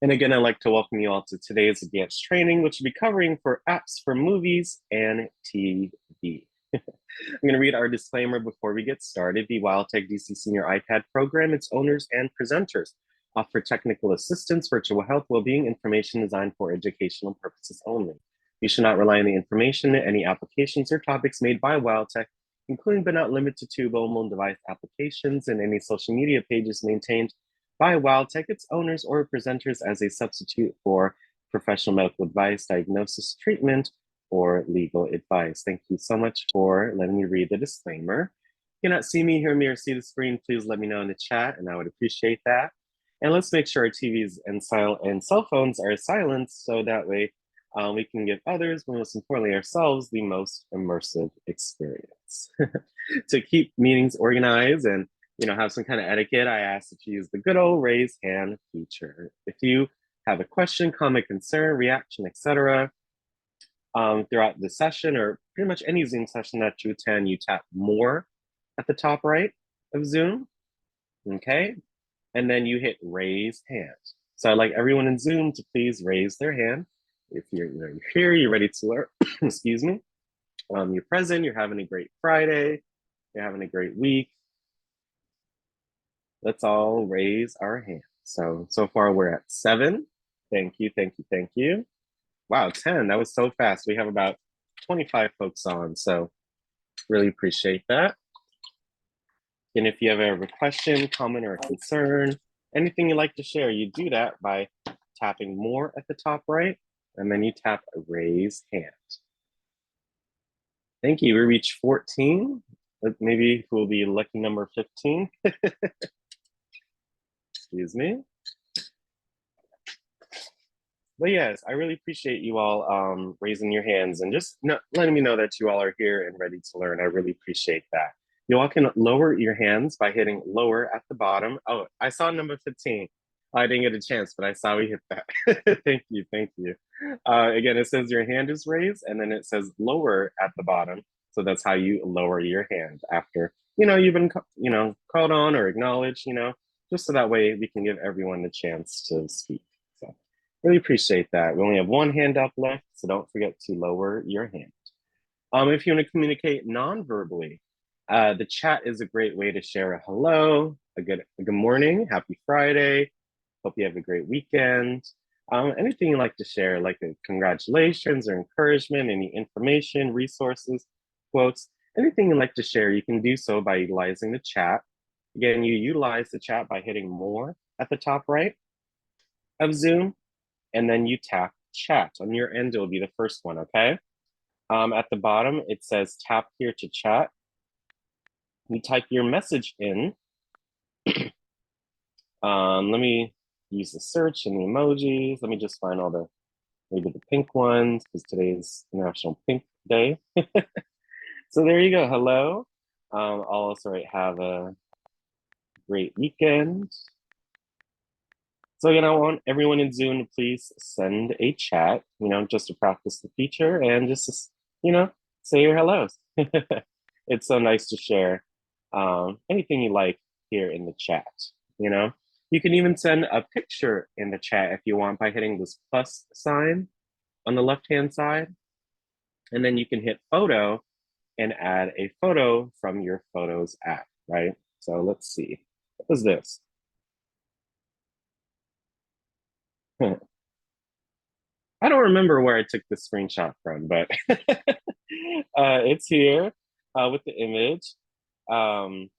And again, I'd like to welcome you all to today's advanced training, which will be covering for apps for movies and TV. I'm going to read our disclaimer before we get started. The WildTech DC Senior iPad program, its owners and presenters offer technical assistance, virtual health, well-being information designed for educational purposes only. You should not rely on the information, any applications or topics made by WildTech, including but not limited to mobile device applications and any social media pages maintained by WildTech, its owners, or presenters as a substitute for professional medical advice, diagnosis, treatment, or legal advice. Thank you so much for letting me read the disclaimer. If you cannot see me, hear me, or see the screen, please let me know in the chat, and I would appreciate that. And let's make sure our TVs and cell phones are silenced so that way we can give others, but most importantly ourselves, the most immersive experience. To keep meetings organized and have some kind of etiquette, I ask that you use the good old raise hand feature. If you have a question, comment, concern, reaction, etc., throughout the session or pretty much any Zoom session that you attend, you tap more at the top right of Zoom, okay? And then you hit raise hand. So I'd like everyone in Zoom to please raise their hand. If you're here, you're ready to learn, excuse me. You're present, you're having a great Friday, you're having a great week. Let's all raise our hands. So far we're at 7. Thank you, thank you, thank you. Wow, 10, that was so fast. We have about 25 folks on, so really appreciate that. And if you have a question, comment, or a concern, anything you'd like to share, you do that by tapping more at the top right, and then you tap raise hand. Thank you, we reached 14. Maybe we'll be lucky number 15. Excuse me. But yes, I really appreciate you all raising your hands and just letting me know that you all are here and ready to learn. I really appreciate that. You all can lower your hands by hitting lower at the bottom. Oh, I saw number 15. I didn't get a chance, but I saw we hit that. Thank you, thank you. Again, it says your hand is raised and then it says lower at the bottom. So that's how you lower your hand after, you've been, called on or acknowledged, just so that way we can give everyone the chance to speak. So really appreciate that. We only have one hand up left, so don't forget to lower your hand. If you want to communicate non-verbally, the chat is a great way to share a hello, a good morning, happy Friday, hope you have a great weekend. Anything you'd like to share, like a congratulations or encouragement, any information, resources, quotes, anything you'd like to share, you can do so by utilizing the chat. Again, you utilize the chat by hitting more at the top right of Zoom, and then you tap chat. On your end, it will be the first one, okay? At the bottom, it says tap here to chat. You type your message in. Let me use the search and the emojis. Let me just find all maybe the pink ones, because today is National Pink Day. So there you go, hello. I'll also have a great weekend. So again, I want everyone in Zoom to please send a chat, just to practice the feature and just to, say your hellos. It's so nice to share anything you like here in the chat, You can even send a picture in the chat if you want by hitting this plus sign on the left-hand side. And then you can hit photo and add a photo from your Photos app, right? So let's see, what was this? I don't remember where I took the screenshot from, but it's here with the image.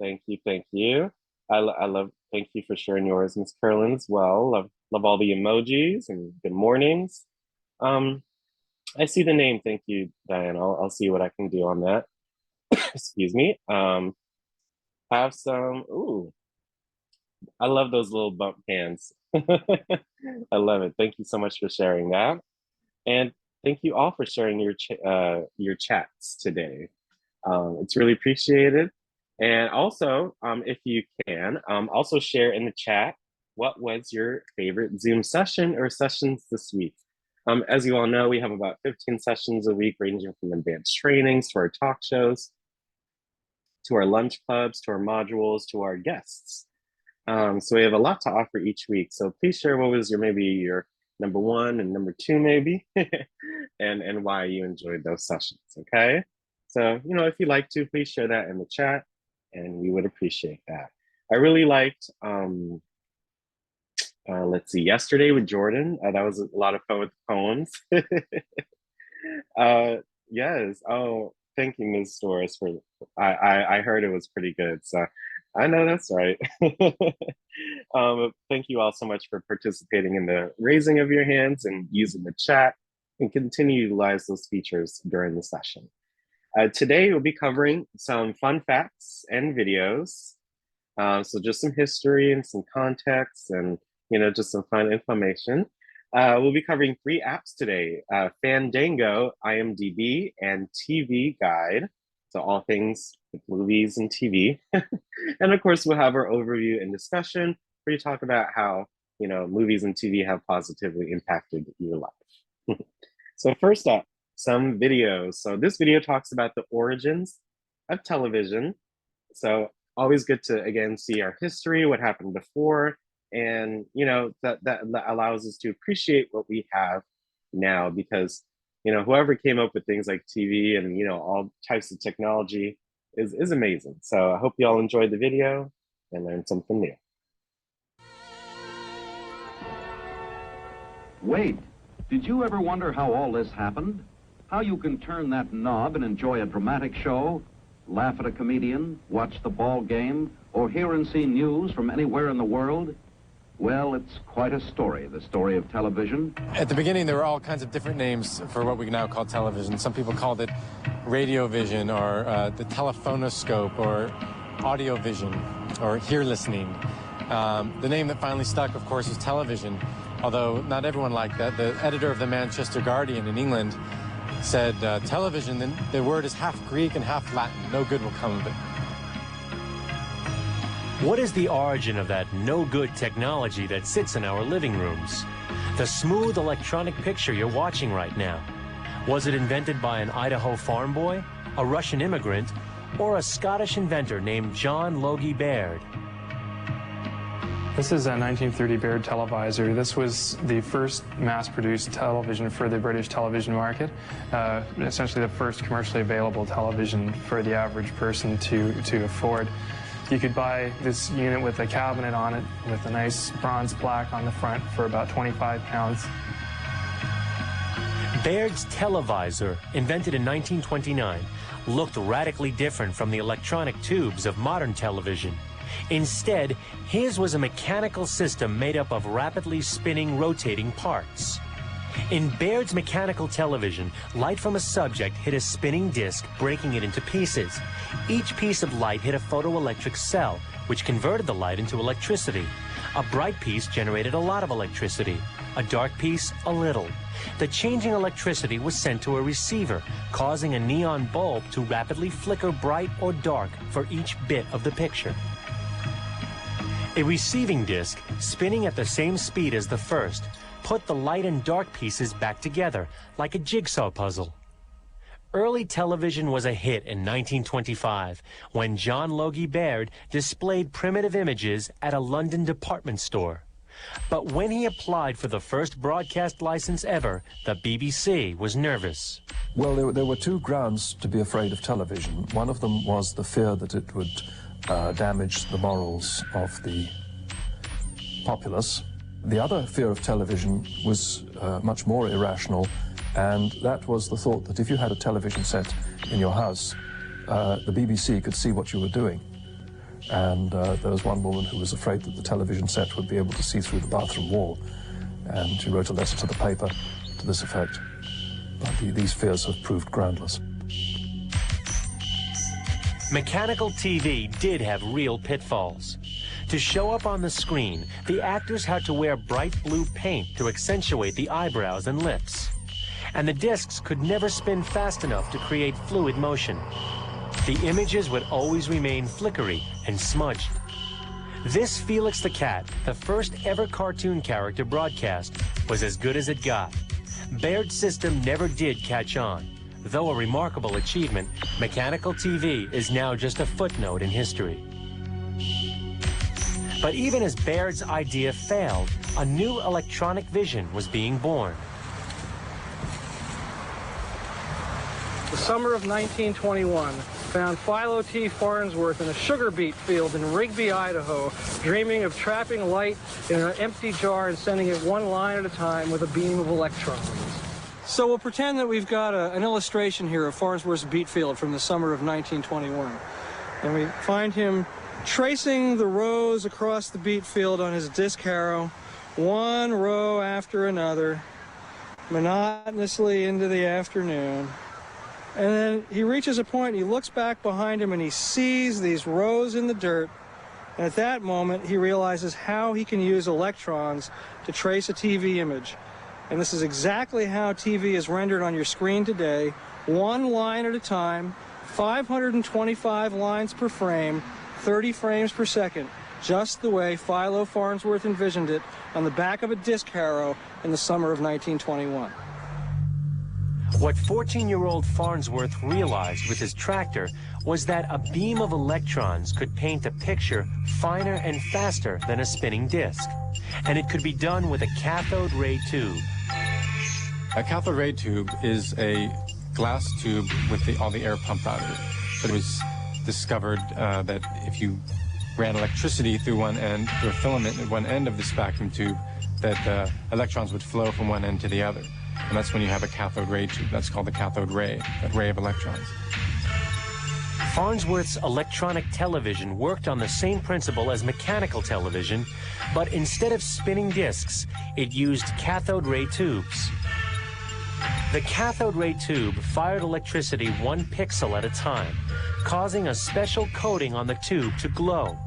Thank you, thank you. I love, thank you for sharing yours, Ms. Curlin, as well. Love all the emojis and good mornings. I see the name, thank you, Diane. I'll see what I can do on that. Excuse me. Have some, ooh, I love those little bump hands. I love it. Thank you so much for sharing that. And thank you all for sharing your chats today. It's really appreciated. And also, if you can, also share in the chat, what was your favorite Zoom session or sessions this week? As you all know, we have about 15 sessions a week, ranging from advanced trainings to our talk shows, to our lunch clubs, to our modules, to our guests. So we have a lot to offer each week. So please share what was your maybe your number one and number two maybe, and why you enjoyed those sessions. Okay. So if you like to, please share that in the chat, and we would appreciate that. I really liked let's see, yesterday with Jordan. That was a lot of fun with the poems. Yes. Oh, thank you, Ms. Doris, for I heard it was pretty good. So I know that's right. Thank you all so much for participating in the raising of your hands and using the chat, and continue to utilize those features during the session. Today we'll be covering some fun facts and videos. So just some history and some context, and just some fun information. We'll be covering 3 apps today: Fandango, IMDb, and TV Guide. So all things with movies and TV. And of course, we'll have our overview and discussion where you talk about how movies and TV have positively impacted your life. So first up, some videos. So this video talks about the origins of television. So always good to again see our history, what happened before, and that allows us to appreciate what we have now, because whoever came up with things like TV and all types of technology is amazing. So I hope you all enjoyed the video and learned something new. Wait, did you ever wonder how all this happened? How you can turn that knob and enjoy a dramatic show, laugh at a comedian, watch the ball game, or hear and see news from anywhere in the world? Well, it's quite a story, the story of television. At the beginning, there were all kinds of different names for what we now call television. Some people called it radio vision, or the telephonoscope, or audio vision, or hear listening. The name that finally stuck, of course, was television, although not everyone liked that. The editor of the Manchester Guardian in England said, television, the word is half Greek and half Latin. No good will come of it. What is the origin of that no-good technology that sits in our living rooms? The smooth electronic picture you're watching right now. Was it invented by an Idaho farm boy, a Russian immigrant, or a Scottish inventor named John Logie Baird? This is a 1930 Baird televisor. This was the first mass-produced television for the British television market, essentially the first commercially available television for the average person to afford. You could buy this unit with a cabinet on it with a nice bronze plaque on the front for about 25 pounds. Baird's televisor, invented in 1929, looked radically different from the electronic tubes of modern television. Instead, his was a mechanical system made up of rapidly spinning, rotating parts. In Baird's mechanical television, light from a subject hit a spinning disc, breaking it into pieces. Each piece of light hit a photoelectric cell, which converted the light into electricity. A bright piece generated a lot of electricity, a dark piece a little. The changing electricity was sent to a receiver, causing a neon bulb to rapidly flicker bright or dark for each bit of the picture. A receiving disc, spinning at the same speed as the first, put the light and dark pieces back together, like a jigsaw puzzle. Early television was a hit in 1925, when John Logie Baird displayed primitive images at a London department store. But when he applied for the first broadcast license ever, the BBC was nervous. Well, there were 2 grounds to be afraid of television. One of them was the fear that it would damage the morals of the populace. The other fear of television was much more irrational, and that was the thought that if you had a television set in your house, the BBC could see what you were doing. And there was one woman who was afraid that the television set would be able to see through the bathroom wall, and she wrote a letter to the paper to this effect. But these fears have proved groundless. Mechanical TV did have real pitfalls. To show up on the screen, the actors had to wear bright blue paint to accentuate the eyebrows and lips. And the discs could never spin fast enough to create fluid motion. The images would always remain flickery and smudged. This Felix the Cat, the first ever cartoon character broadcast, was as good as it got. Baird's system never did catch on. Though a remarkable achievement, mechanical TV is now just a footnote in history. But even as Baird's idea failed, a new electronic vision was being born. The summer of 1921 found Philo T. Farnsworth in a sugar beet field in Rigby, Idaho, dreaming of trapping light in an empty jar and sending it one line at a time with a beam of electrons. So we'll pretend that we've got an illustration here of Farnsworth's beet field from the summer of 1921. And we find him tracing the rows across the beet field on his disc harrow, one row after another, monotonously into the afternoon. And then he reaches a point, and he looks back behind him, and he sees these rows in the dirt. And at that moment, he realizes how he can use electrons to trace a TV image. And this is exactly how TV is rendered on your screen today, one line at a time, 525 lines per frame, 30 frames per second, just the way Philo Farnsworth envisioned it on the back of a disc harrow in the summer of 1921. What 14-year-old Farnsworth realized with his tractor was that a beam of electrons could paint a picture finer and faster than a spinning disc. And it could be done with a cathode ray tube. A cathode ray tube is a glass tube with all the air pumped out of it. But it was discovered that if you ran electricity through one end, through a filament at one end of this vacuum tube, that electrons would flow from one end to the other. And that's when you have a cathode ray tube. That's called the cathode ray, that ray of electrons. Farnsworth's electronic television worked on the same principle as mechanical television, but instead of spinning discs, it used cathode ray tubes. The cathode ray tube fired electricity 1 pixel at a time, causing a special coating on the tube to glow.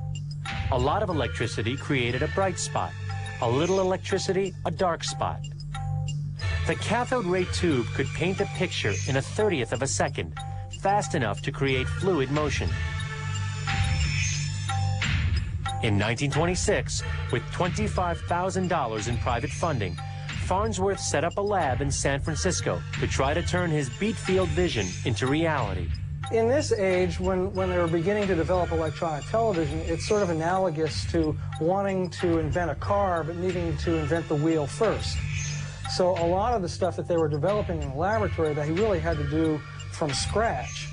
A lot of electricity created a bright spot. A little electricity, a dark spot. The cathode ray tube could paint a picture in a 1/30th of a second, fast enough to create fluid motion. In 1926, with $25,000 in private funding, Farnsworth set up a lab in San Francisco to try to turn his beet field vision into reality. In this age, when they were beginning to develop electronic television, it's sort of analogous to wanting to invent a car but needing to invent the wheel first. So a lot of the stuff that they were developing in the laboratory that he really had to do from scratch.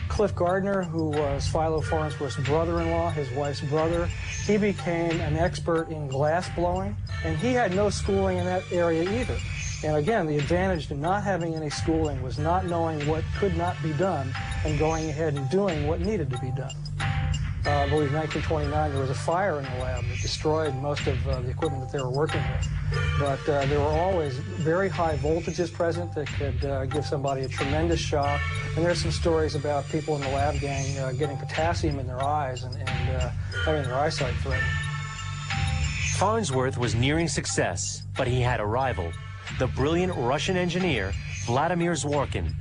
Cliff Gardner, who was Philo Farnsworth's brother-in-law, his wife's brother, he became an expert in glass blowing, and he had no schooling in that area either. And again, the advantage to not having any schooling was not knowing what could not be done and going ahead and doing what needed to be done. I believe in 1929 there was a fire in the lab that destroyed most of the equipment that they were working with. But there were always very high voltages present that could give somebody a tremendous shock. And there's some stories about people in the lab gang getting potassium in their eyes and having their eyesight threatened. Farnsworth was nearing success, but he had a rival, the brilliant Russian engineer Vladimir Zworykin.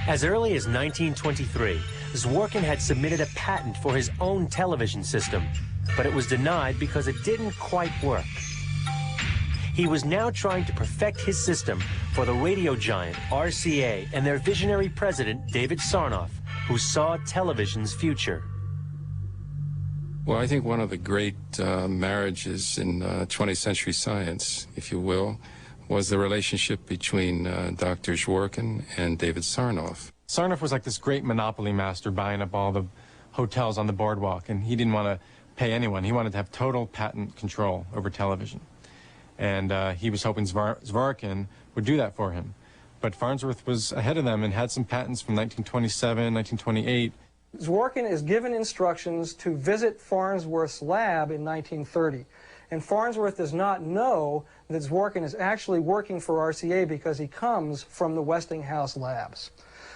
As early as 1923, Zworykin had submitted a patent for his own television system, but it was denied because it didn't quite work. He was now trying to perfect his system for the radio giant RCA and their visionary president, David Sarnoff, who saw television's future. Well, I think one of the great marriages in 20th century science, if you will, was the relationship between Dr. Zworykin and David Sarnoff. Sarnoff was like this great monopoly master buying up all the hotels on the boardwalk, and he didn't want to pay anyone. He wanted to have total patent control over television. And he was hoping Zworykin would do that for him. But Farnsworth was ahead of them and had some patents from 1927, 1928. Zworykin is given instructions to visit Farnsworth's lab in 1930. And Farnsworth does not know that Zworykin is actually working for RCA because he comes from the Westinghouse labs.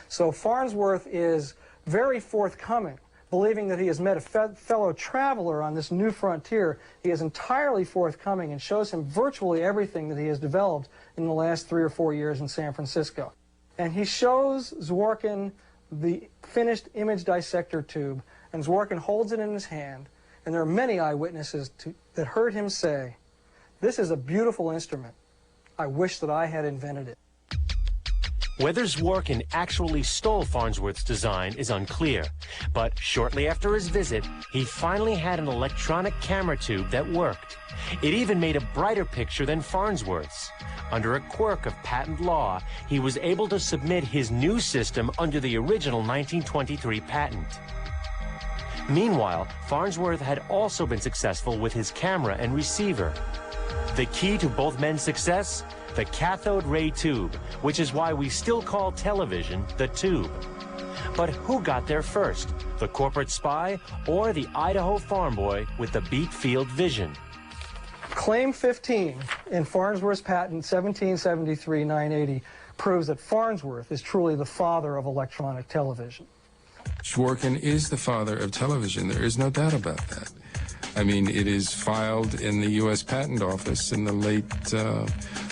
So Farnsworth is very forthcoming, believing that he has met a fellow traveler on this new frontier. He is entirely forthcoming and shows him virtually everything that he has developed in the last 3 or 4 years in San Francisco. And he shows Zworykin the finished image dissector tube, and Zworykin holds it in his hand, and there are many eyewitnesses that heard him say, "This is a beautiful instrument. I wish that I had invented it." Whether Zworykin actually stole Farnsworth's design is unclear, but shortly after his visit, he finally had an electronic camera tube that worked. It even made a brighter picture than Farnsworth's. Under a quirk of patent law, he was able to submit his new system under the original 1923 patent. Meanwhile, Farnsworth had also been successful with his camera and receiver. The key to both men's success? The cathode ray tube, which is why we still call television the tube. But who got there first, the corporate spy or the Idaho farm boy with the beat field vision? Claim 15 in Farnsworth's patent 1773-980 proves that Farnsworth is truly the father of electronic television. Zworykin is the father of television. There is no doubt about that. I mean, it is filed in the U.S. Patent Office in the late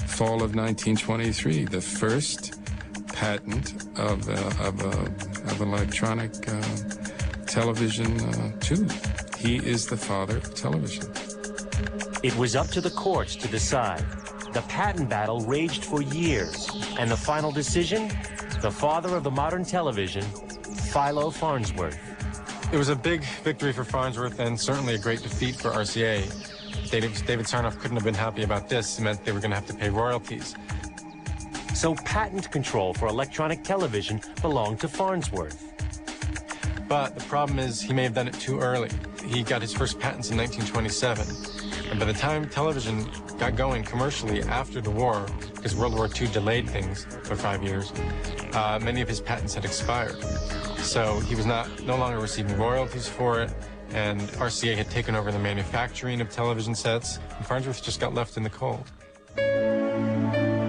fall of 1923, the first patent of electronic television tube. He is the father of television. It was up to the courts to decide. The patent battle raged for years, and the final decision? The father of the modern television, Philo Farnsworth. It was a big victory for Farnsworth and certainly a great defeat for RCA. David Sarnoff couldn't have been happy about this. It meant they were going to have to pay royalties. So patent control for electronic television belonged to Farnsworth. But the problem is he may have done it too early. He got his first patents in 1927. And by the time television got going commercially after the war, because World War II delayed things for 5 years, many of his patents had expired. So he was no longer receiving royalties for it, and RCA had taken over the manufacturing of television sets, and Farnsworth just got left in the cold.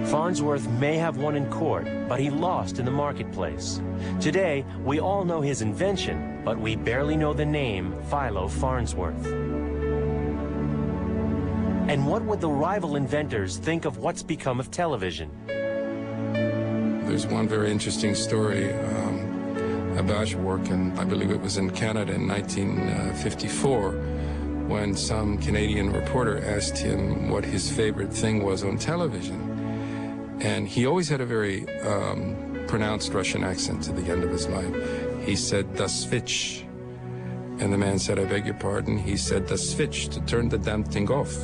Farnsworth may have won in court, but he lost in the marketplace. Today, we all know his invention, but we barely know the name Philo Farnsworth. And what would the rival inventors think of what's become of television? There's one very interesting story about Zworykin. I believe it was in Canada in 1954, when some Canadian reporter asked him what his favorite thing was on television. And he always had a very pronounced Russian accent to the end of his life. He said, "Das Switch." And the man said, "I beg your pardon?" He said, "The switch, to turn the damn thing off."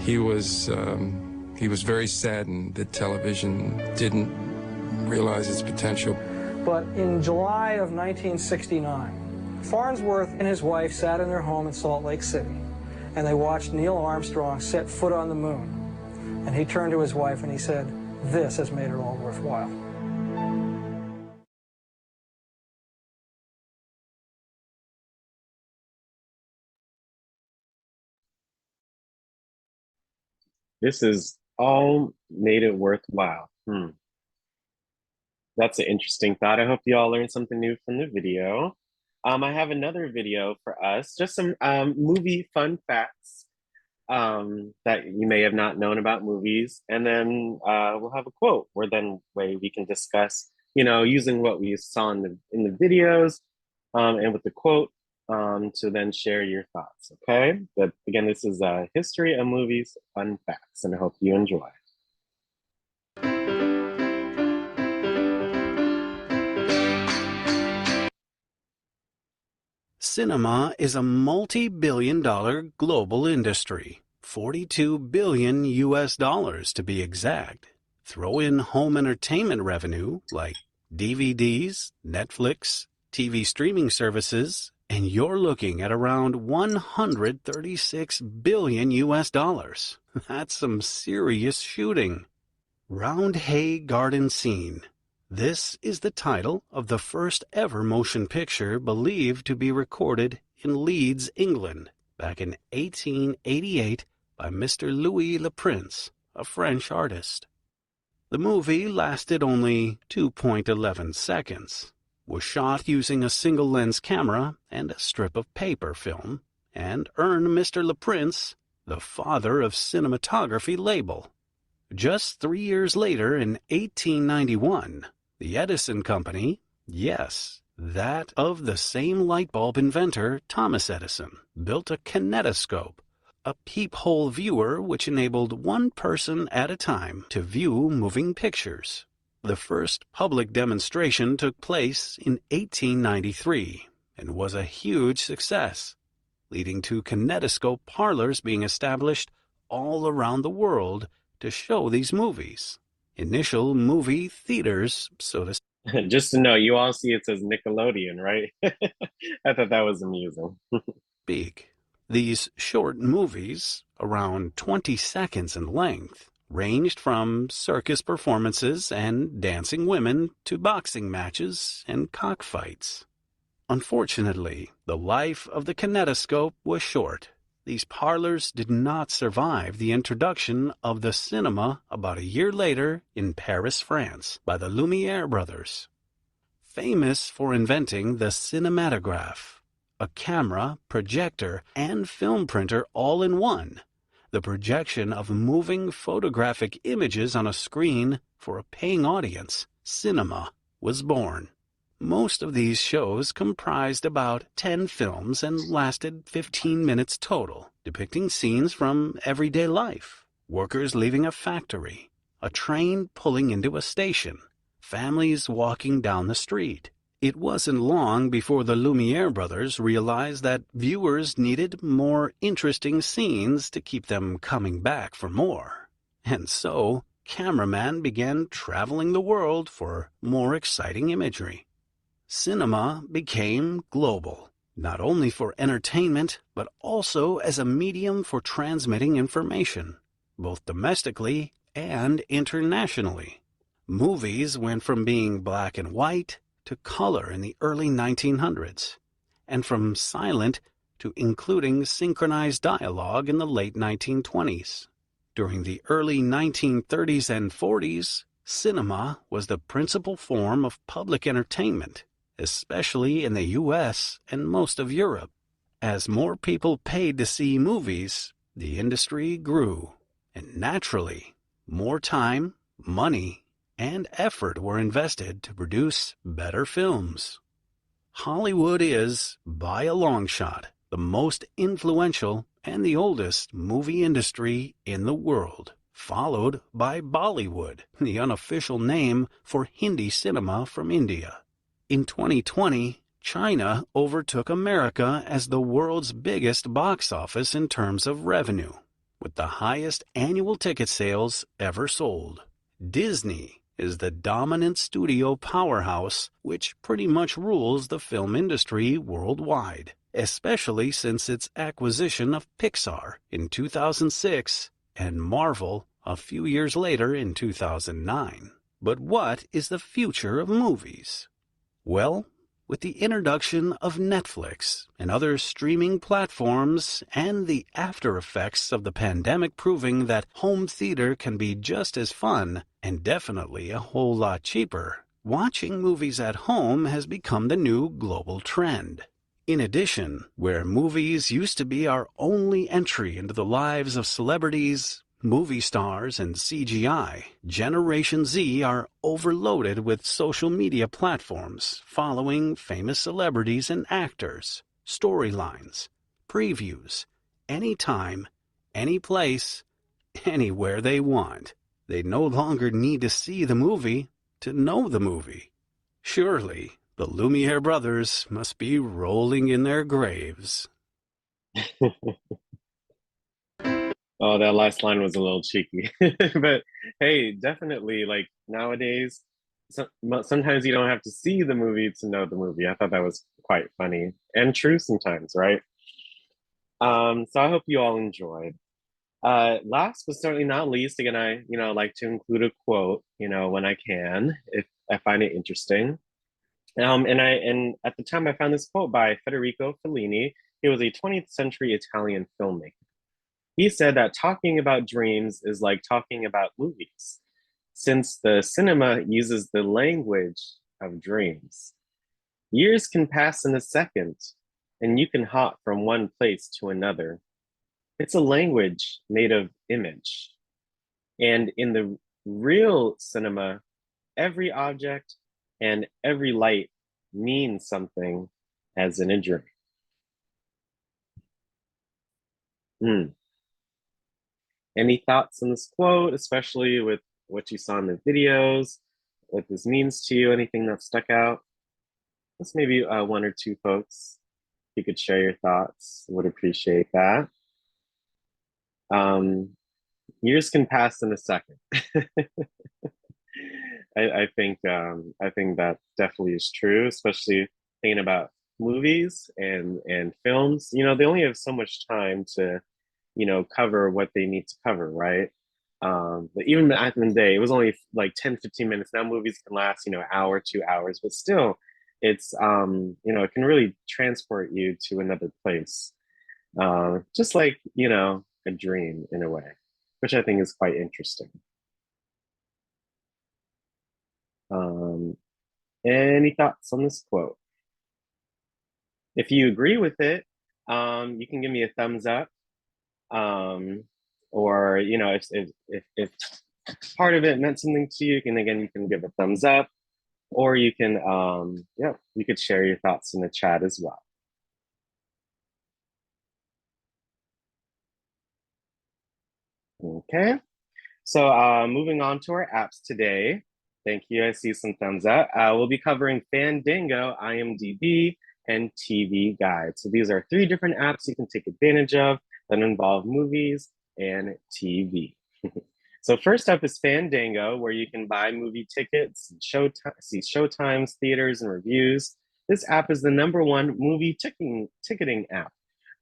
He was very saddened that television didn't realize its potential. But in July of 1969, Farnsworth and his wife sat in their home in Salt Lake City, and they watched Neil Armstrong set foot on the moon. And he turned to his wife and he said, "This has made it all worthwhile." This is all made it worthwhile. That's an interesting thought. I hope you all learned something new from the video. I have another video for us, just some movie fun facts that you may have not known about movies. And then we'll have a quote where we can discuss, using what we saw in the videos and with the quote to then share your thoughts, okay? But again, this is History of Movies Fun Facts, and I hope you enjoy. Cinema is a multi-billion-dollar global industry, $42 billion to be exact. Throw in home entertainment revenue like DVDs, Netflix, TV streaming services, and you're looking at around $136 billion. That's some serious shooting. Roundhay Garden Scene. This is the title of the first ever motion picture believed to be recorded in Leeds, England, back in 1888 by Mr. Louis Le Prince, a French artist. The movie lasted only 2.11 seconds, was shot using a single-lens camera and a strip of paper film, and earned Mr. Le Prince the Father of Cinematography label. Just 3 years later, in 1891, the Edison Company, yes, that of the same light bulb inventor Thomas Edison, built a kinetoscope, a peephole viewer which enabled one person at a time to view moving pictures. The first public demonstration took place in 1893 and was a huge success, leading to kinetoscope parlors being established all around the world to show these movies. Initial movie theaters, so to Just to know, you all see it says Nickelodeon, right? I thought that was amusing. speak. These short movies, around 20 seconds in length, ranged from circus performances and dancing women to boxing matches and cockfights. Unfortunately, the life of the kinetoscope was short. These parlors did not survive the introduction of the cinema about a year later in Paris, France, by the Lumiere brothers. Famous for inventing the cinematograph, a camera, projector, and film printer all in one, the projection of moving photographic images on a screen for a paying audience, cinema, was born. Most of these shows comprised about 10 films and lasted 15 minutes total, depicting scenes from everyday life, workers leaving a factory, a train pulling into a station, families walking down the street. It wasn't long before the Lumiere brothers realized that viewers needed more interesting scenes to keep them coming back for more. And so, cameramen began traveling the world for more exciting imagery. Cinema became global, not only for entertainment, but also as a medium for transmitting information, both domestically and internationally. Movies went from being black and white to color in the early 1900s, and from silent to including synchronized dialogue in the late 1920s. During the early 1930s and 40s, cinema was the principal form of public entertainment, especially in the U.S. and most of Europe. As more people paid to see movies, the industry grew, and naturally, more time, money, and effort were invested to produce better films. Hollywood is, by a long shot, the most influential and the oldest movie industry in the world, followed by Bollywood, the unofficial name for Hindi cinema from India. In 2020, China overtook America as the world's biggest box office in terms of revenue, with the highest annual ticket sales ever sold. Disney is the dominant studio powerhouse which pretty much rules the film industry worldwide, especially since its acquisition of Pixar in 2006 and Marvel a few years later in 2009. But what is the future of movies? Well, with the introduction of Netflix and other streaming platforms and the after effects of the pandemic proving that home theater can be just as fun and definitely a whole lot cheaper, watching movies at home has become the new global trend. In addition, where movies used to be our only entry into the lives of celebrities, movie stars, and CGI, Generation Z are overloaded with social media platforms following famous celebrities and actors, storylines, previews, anytime, any place, anywhere they want. They no longer need to see the movie to know the movie. Surely, the Lumiere brothers must be rolling in their graves. Oh, that last line was a little cheeky. But hey, definitely, like nowadays, sometimes you don't have to see the movie to know the movie. I thought that was quite funny and true sometimes, right? So I hope you all enjoyed. Last but certainly not least, again, I, like to include a quote, when I can, if I find it interesting. And at the time I found this quote by Federico Fellini. He was a 20th century Italian filmmaker. He said that talking about dreams is like talking about movies, since the cinema uses the language of dreams. Years can pass in a second, and you can hop from one place to another. It's a language made of image. And in the real cinema, every object and every light means something as in a dream. Any thoughts on this quote, especially with what you saw in the videos, what this means to you, anything that stuck out. Just maybe one or two folks. If you could share your thoughts, would appreciate that. Years can pass in a second. I think that definitely is true, especially thinking about movies and films. You know, they only have so much time to, you know, cover what they need to cover, right? But even back in the day, it was only like 10, 15 minutes. Now movies can last, you know, an hour, 2 hours, but still, it's you know, it can really transport you to another place. Just like, you know, a dream in a way, which I think is quite interesting. Um, any thoughts on this quote? If you agree with it, you can give me a thumbs up. Or, you know, if part of it meant something to you, you can give a thumbs up, or you can, yeah, you could share your thoughts in the chat as well. Okay, so moving on to our apps today. Thank you, I see some thumbs up. We'll be covering Fandango, IMDb, and TV Guide. So these are 3 different apps you can take advantage of that involve movies and TV. So first up is Fandango, where you can buy movie tickets, see showtimes, theaters, and reviews. This app is the #1 movie ticketing app.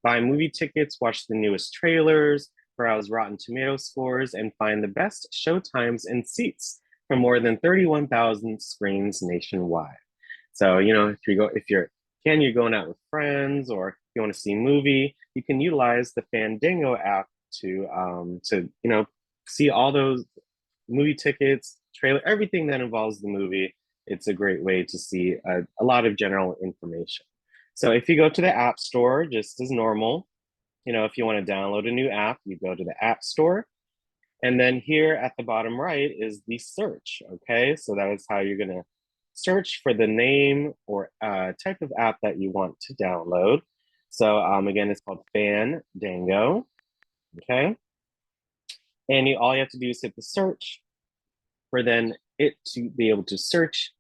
Buy movie tickets, watch the newest trailers, browse Rotten Tomato scores, and find the best showtimes and seats from more than 31,000 screens nationwide. So, you know, if you're going out with friends, or if you want to see a movie, you can utilize the Fandango app to you know, see all those movie tickets, trailer, everything that involves the movie. It's a great way to see a lot of general information. So if you go to the App Store, just as normal, you know, if you want to download a new app, you go to the App Store. And then here at the bottom right is the search, okay? So that is how you're gonna search for the name or type of app that you want to download. So again, it's called Fandango, okay? And all you have to do is hit the search for then it to be able to search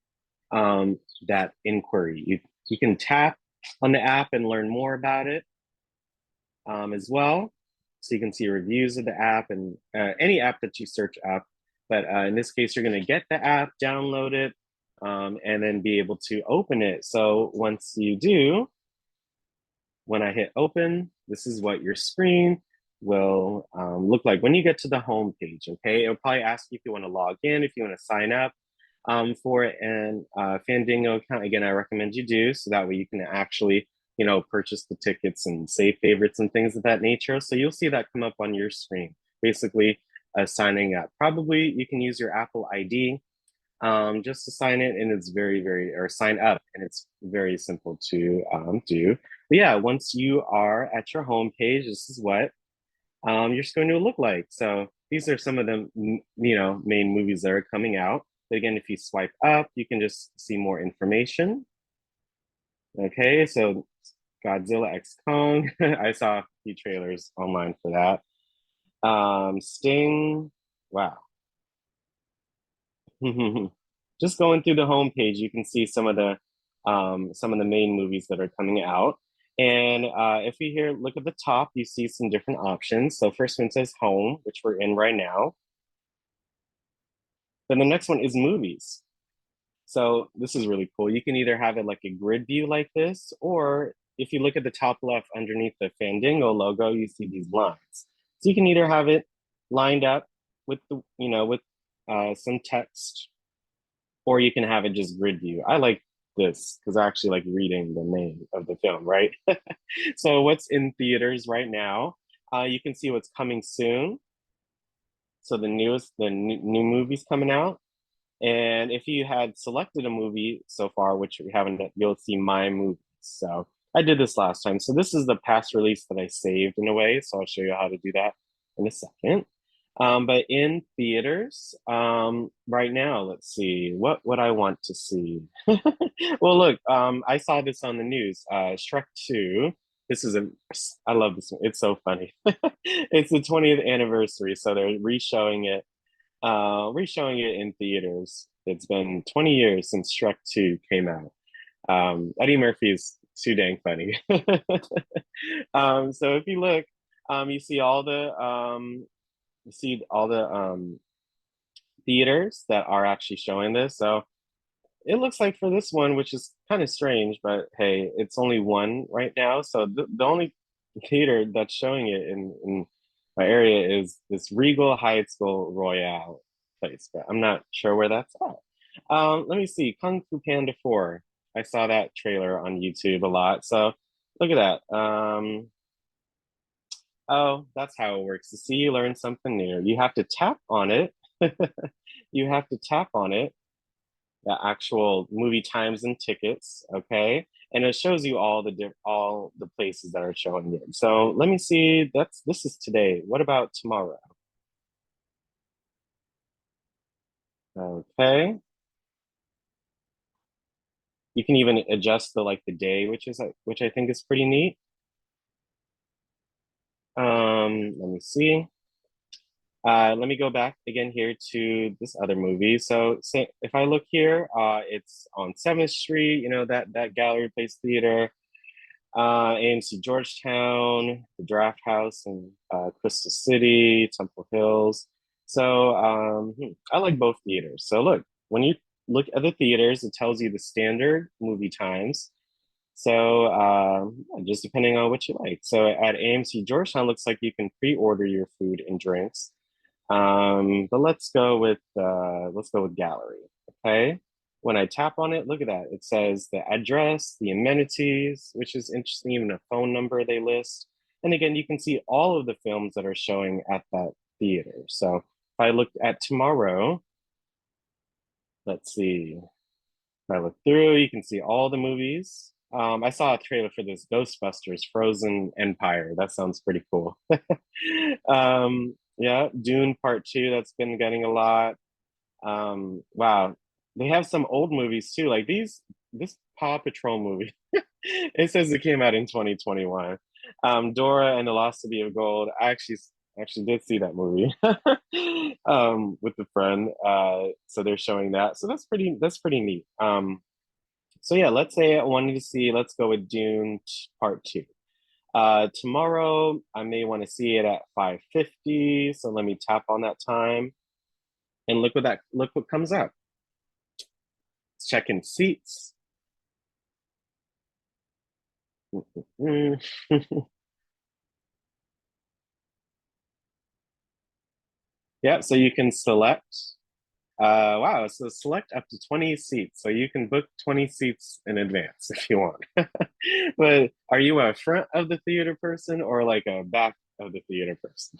that inquiry. You can tap on the app and learn more about it as well. So you can see reviews of the app and any app that you search up. But in this case, you're gonna get the app, download it, and then be able to open it. So once you do, when I hit open, this is what your screen will look like when you get to the home page, okay? It'll probably ask you if you wanna log in, if you wanna sign up for an Fandango account. Again, I recommend you do, so that way you can actually, you know, purchase the tickets and save favorites and things of that nature. So you'll see that come up on your screen, basically signing up. Probably you can use your Apple ID just to sign in, and it's or sign up, and it's very simple to do. But yeah, once you are at your home page, this is what you're just going to look like. So these are some of the, you know, main movies that are coming out. But again, if you swipe up, you can just see more information. Okay, so Godzilla X Kong. I saw a few trailers online for that. Sting. Wow. Just going through the homepage, you can see some of the main movies that are coming out. And if we here look at the top, you see some different options. So first one says home, which we're in right now. Then the next one is movies. So this is really cool. You can either have it like a grid view like this, or if you look at the top left underneath the Fandango logo, you see these lines. So you can either have it lined up with the, you know, with some text, or you can have it just grid view. I like this because I actually like reading the name of the film, right? So what's in theaters right now, you can see what's coming soon. So the new movies coming out. And if you had selected a movie so far, which we haven't, you'll see my movies. So I did this last time. So this is the past release that I saved in a way. So I'll show you how to do that in a second. But in theaters, right now, let's see, what would I want to see? Well, look, I saw this on the news, Shrek 2. I love this one. It's so funny. It's the 20th anniversary, so they're reshowing it in theaters. It's been 20 years since Shrek 2 came out. Eddie Murphy is too dang funny. So if you look, you see all the theaters that are actually showing this. So it looks like for this one, which is kind of strange, but hey, it's only one right now. So the only theater that's showing it in my area is this Regal Heights Royale place, but I'm not sure where that's at. Let me see, Kung Fu Panda 4. I saw that trailer on YouTube a lot. So look at that. Oh, that's how it works. To see, you learn something new. You have to tap on it. You have to tap on it, the actual movie times and tickets, okay? And it shows you all the places that are showing it. So let me see. This is today. What about tomorrow? Okay. You can even adjust the day, which I think is pretty neat. Let me see. Let me go back again here to this other movie. So if I look here, it's on 7th Street, you know, that Gallery Place Theater, AMC Georgetown, the Draft House in Crystal City, Temple Hills. So I like both theaters. So look, when you look at the theaters, it tells you the standard movie times. So just depending on what you like. So at AMC Georgetown, looks like you can pre-order your food and drinks. But let's go with gallery. Okay. When I tap on it, look at that. It says the address, the amenities, which is interesting, even a phone number they list. And again, you can see all of the films that are showing at that theater. So if I look at tomorrow, let's see. If I look through, you can see all the movies. I saw a trailer for this Ghostbusters Frozen Empire. That sounds pretty cool. Yeah, Dune Part 2, that's been getting a lot. Wow, they have some old movies too, like this Paw Patrol movie. It says it came out in 2021. Dora and the Lost City of Gold. I actually did see that movie with a friend. So they're showing that. So that's pretty neat. So yeah, let's say I wanted to see, let's go with Dune Part 2. Tomorrow I may want to see it at 5:50. So let me tap on that time and look what comes up. Let's check in seats. Yeah, so you can select. Wow, so select up to 20 seats. So you can book 20 seats in advance if you want. But are you a front of the theater person or like a back of the theater person?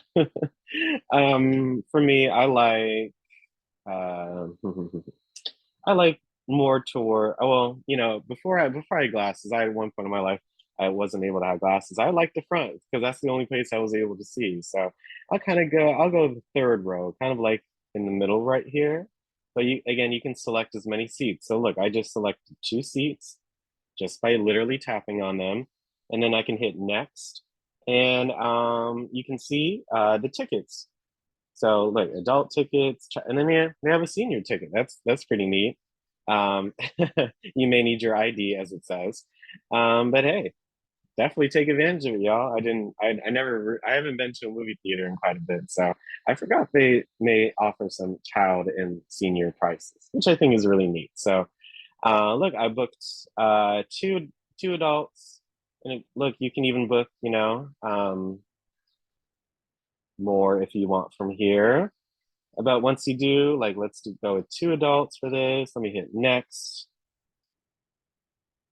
For me, uh, I like more toward, well, you know, before I had glasses, at one point in my life, I wasn't able to have glasses. I like the front because that's the only place I was able to see. So I'll go the third row, kind of like in the middle right here. But you can select as many seats. So look, I just selected 2 seats just by literally tapping on them. And then I can hit next. And you can see the tickets. So look, adult tickets, and then they have a senior ticket. That's pretty neat. Um, you may need your ID, as it says. But hey, definitely take advantage of it, y'all. I haven't been to a movie theater in quite a bit, so I forgot they may offer some child and senior prices, which I think is really neat. So, look, I booked two adults, and look, you can even book, you know, more if you want from here. But once you do, like, go with 2 adults for this. Let me hit next,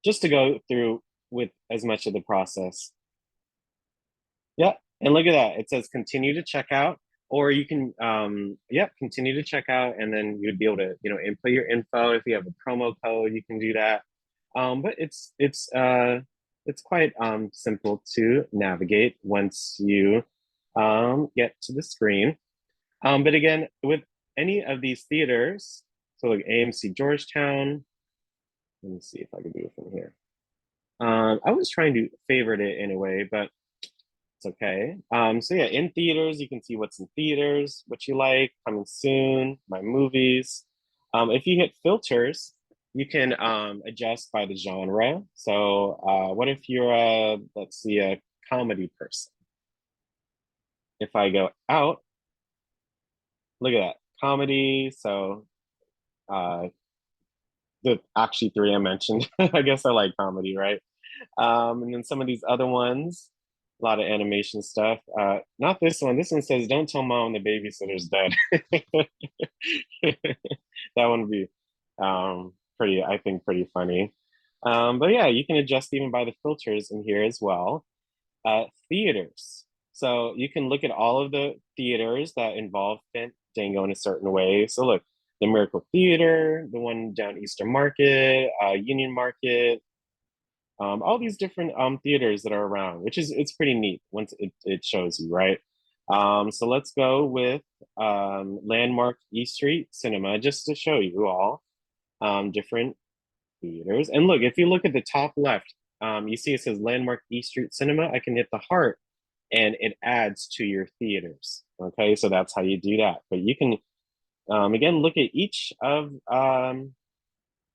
just to go through with as much of the process. Yeah, and look at that. It says continue to check out, or you can, continue to check out, and then you'd be able to, you know, input your info. If you have a promo code, you can do that. But it's quite simple to navigate once you get to the screen. But again, with any of these theaters, so like AMC Georgetown, let me see if I can do it from here. I was trying to favorite it anyway, but it's okay. So yeah, in theaters, you can see what's in theaters, what you like, coming soon, my movies. If you hit filters, you can adjust by the genre. So what if you're let's see, a comedy person? If I go out, look at that, comedy. So the actually three I mentioned, I guess I like comedy, right? And then some of these other ones, a lot of animation stuff. Not this one. This one says, "Don't tell mom the babysitter's dead." That one would be pretty, I think, pretty funny. But yeah, you can adjust even by the filters in here as well. Theaters. So you can look at all of the theaters that involve Fandango in a certain way. So look, the Miracle Theater, the one down Eastern Market, Union Market, all these different theaters that are around, which is it's pretty neat once it shows you, right? So let's go with Landmark East Street Cinema just to show you all different theaters. And look, if you look at the top left, you see it says Landmark East Street Cinema. I can hit the heart and it adds to your theaters. Okay, so that's how you do that. But you can, again, look at each of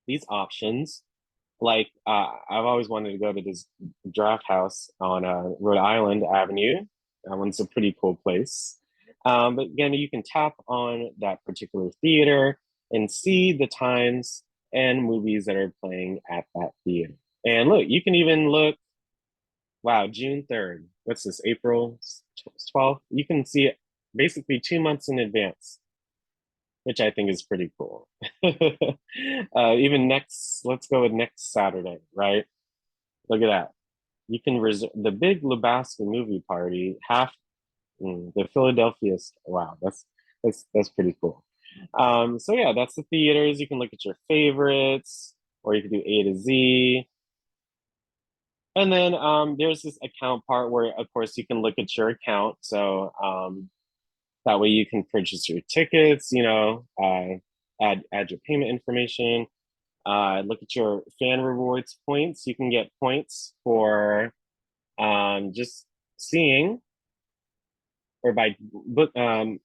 these options. Like, I've always wanted to go to this Draft House on Rhode Island Avenue. That one's a pretty cool place. But again, you can tap on that particular theater and see the times and movies that are playing at that theater. And look, you can even look, wow, June 3rd. What's this, April 12th? You can see it basically 2 months in advance, which I think is pretty cool. Even let's go with next Saturday, right? Look at that. You can reserve the Big Lebowski movie party, the Philadelphia. Wow, that's pretty cool. So yeah, that's the theaters. You can look at your favorites, or you can do A to Z. And then there's this account part where, of course, you can look at your account. So that way you can purchase your tickets, add your payment information, look at your fan rewards points. You can get points for just seeing, or by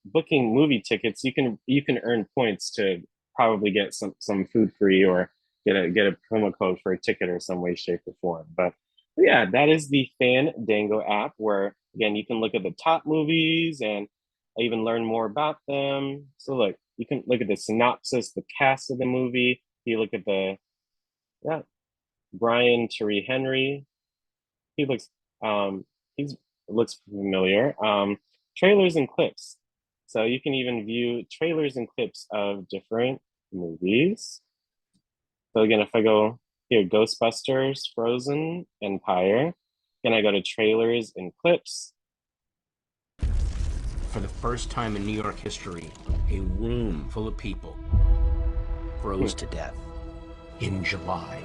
booking movie tickets. You can earn points to probably get some food free, or get a promo code for a ticket or some way, shape, or form. But yeah, that is the Fandango app, where again you can look at the top movies and even learn more about them. So look, you can look at the synopsis, the cast of the movie. You look at Brian Tyree Henry. He looks looks familiar. Trailers and clips. So you can even view trailers and clips of different movies. So again, if I go here, Ghostbusters, Frozen, Empire, then I go to trailers and clips. For the first time in New York history, a room full of people froze to death in July.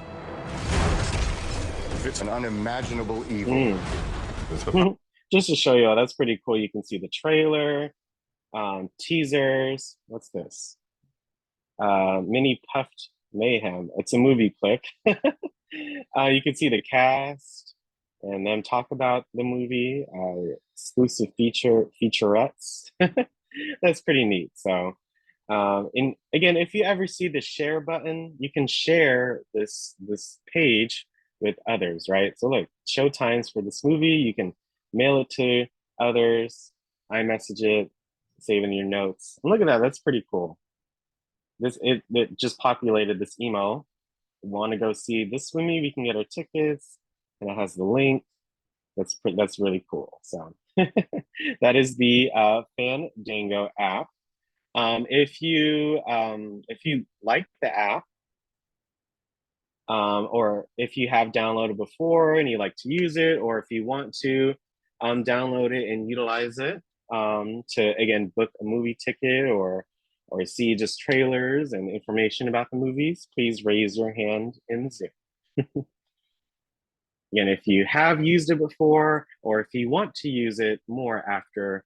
It's an unimaginable evil. Just to show you all, that's pretty cool. You can see the trailer, teasers. What's this? Mini Puffed Mayhem. It's a movie clip. You can see the cast and them talk about the movie, exclusive featurettes. That's pretty neat. So, and again, if you ever see the share button, you can share this page with others, right? So look, show times for this movie. You can mail it to others, iMessage it, save in your notes. And look at that, that's pretty cool. It just populated this email. Want to go see this with me? We can get our tickets, and it has the link. That's really cool. So that is the Fandango app. If you like the app, or if you have downloaded before and you like to use it, or if you want to download it and utilize it to again book a movie ticket, or see just trailers and information about the movies, please raise your hand in Zoom. Again, if you have used it before, or if you want to use it more after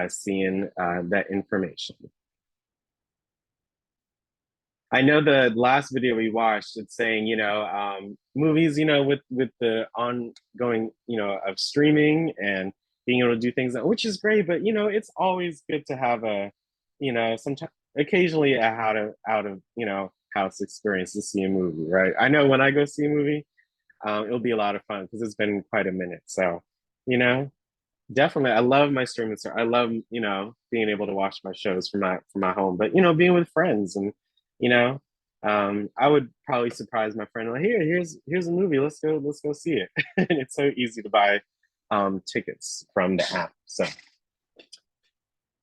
seeing that information. I know the last video we watched, it's saying, movies, with the ongoing, of streaming and being able to do things, which is great, but, it's always good to have sometimes occasionally a out of house experience to see a movie, right? I know when I go see a movie, it'll be a lot of fun because it's been quite a minute. So, you know, definitely, I love my streaming service. I love being able to watch my shows from my home, but being with friends and you know, I would probably surprise my friend like, here's a movie. Let's go see it. And it's so easy to buy tickets from the app. So.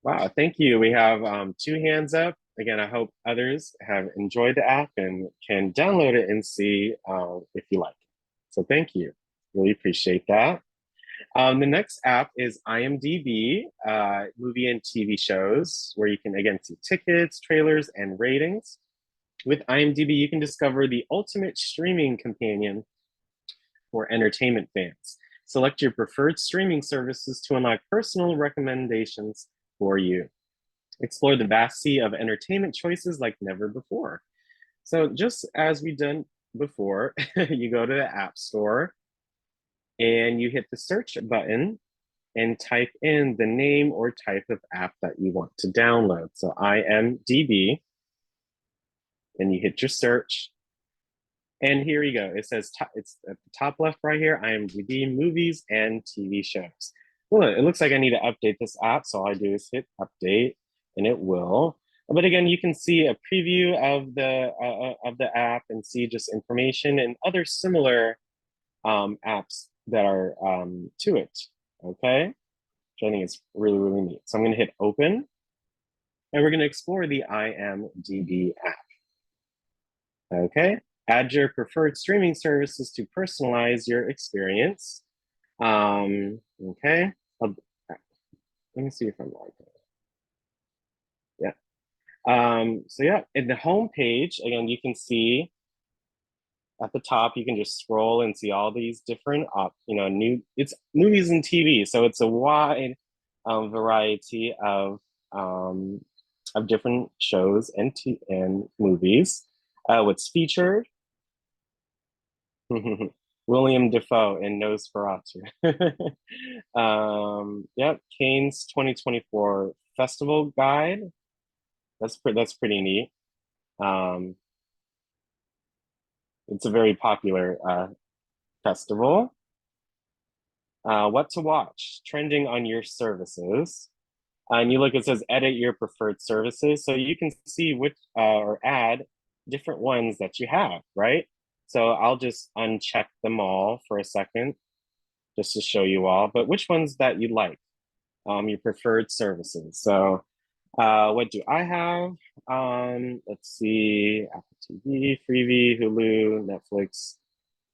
Wow, thank you. We have two hands up. Again, I hope others have enjoyed the app and can download it and see if you like it. So thank you. Really appreciate that. The next app is IMDb, movie and TV shows, where you can, again, see tickets, trailers, and ratings. With IMDb, you can discover the ultimate streaming companion for entertainment fans. Select your preferred streaming services to unlock personal recommendations for you. Explore the vast sea of entertainment choices like never before. So just as we've done before, you go to the App Store and you hit the search button and type in the name or type of app that you want to download. So IMDb, and you hit your search. And here you go. It says, it's at the top left right here, IMDb movies and TV shows. Well, it looks like I need to update this app. So all I do is hit update and it will. But again, you can see a preview of the app and see just information and other similar apps that are to it, okay? Which I think is really, really neat. So I'm gonna hit open and we're gonna explore the IMDb app, okay? Add your preferred streaming services to personalize your experience. Okay, let me see if I'm logged in. Yeah. So yeah, in the home page, again, you can see at the top, you can just scroll and see all these different, it's movies and TV. So it's a wide variety of different shows and movies. What's featured? William Dafoe in Nosferatu. Yep, Cannes 2024 Festival Guide. That's pretty neat. It's a very popular festival. What to watch? Trending on your services. And you look, it says edit your preferred services. So you can see which or add different ones that you have, right? So I'll just uncheck them all for a second, just to show you all, but which ones that you like, your preferred services. So what do I have? Let's see, Apple TV, Freevee, Hulu, Netflix,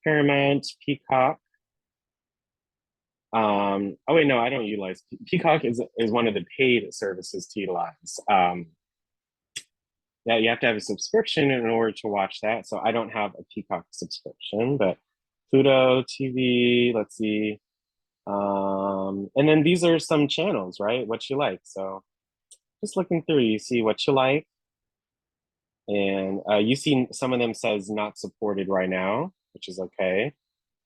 Paramount, Peacock. Oh wait, no, I don't utilize Peacock. Is one of the paid services to utilize. Yeah, you have to have a subscription in order to watch that. So I don't have a Peacock subscription, but Pluto TV, let's see. And then these are some channels, right? What you like. So just looking through, you see what you like. And you see some of them says not supported right now, which is okay.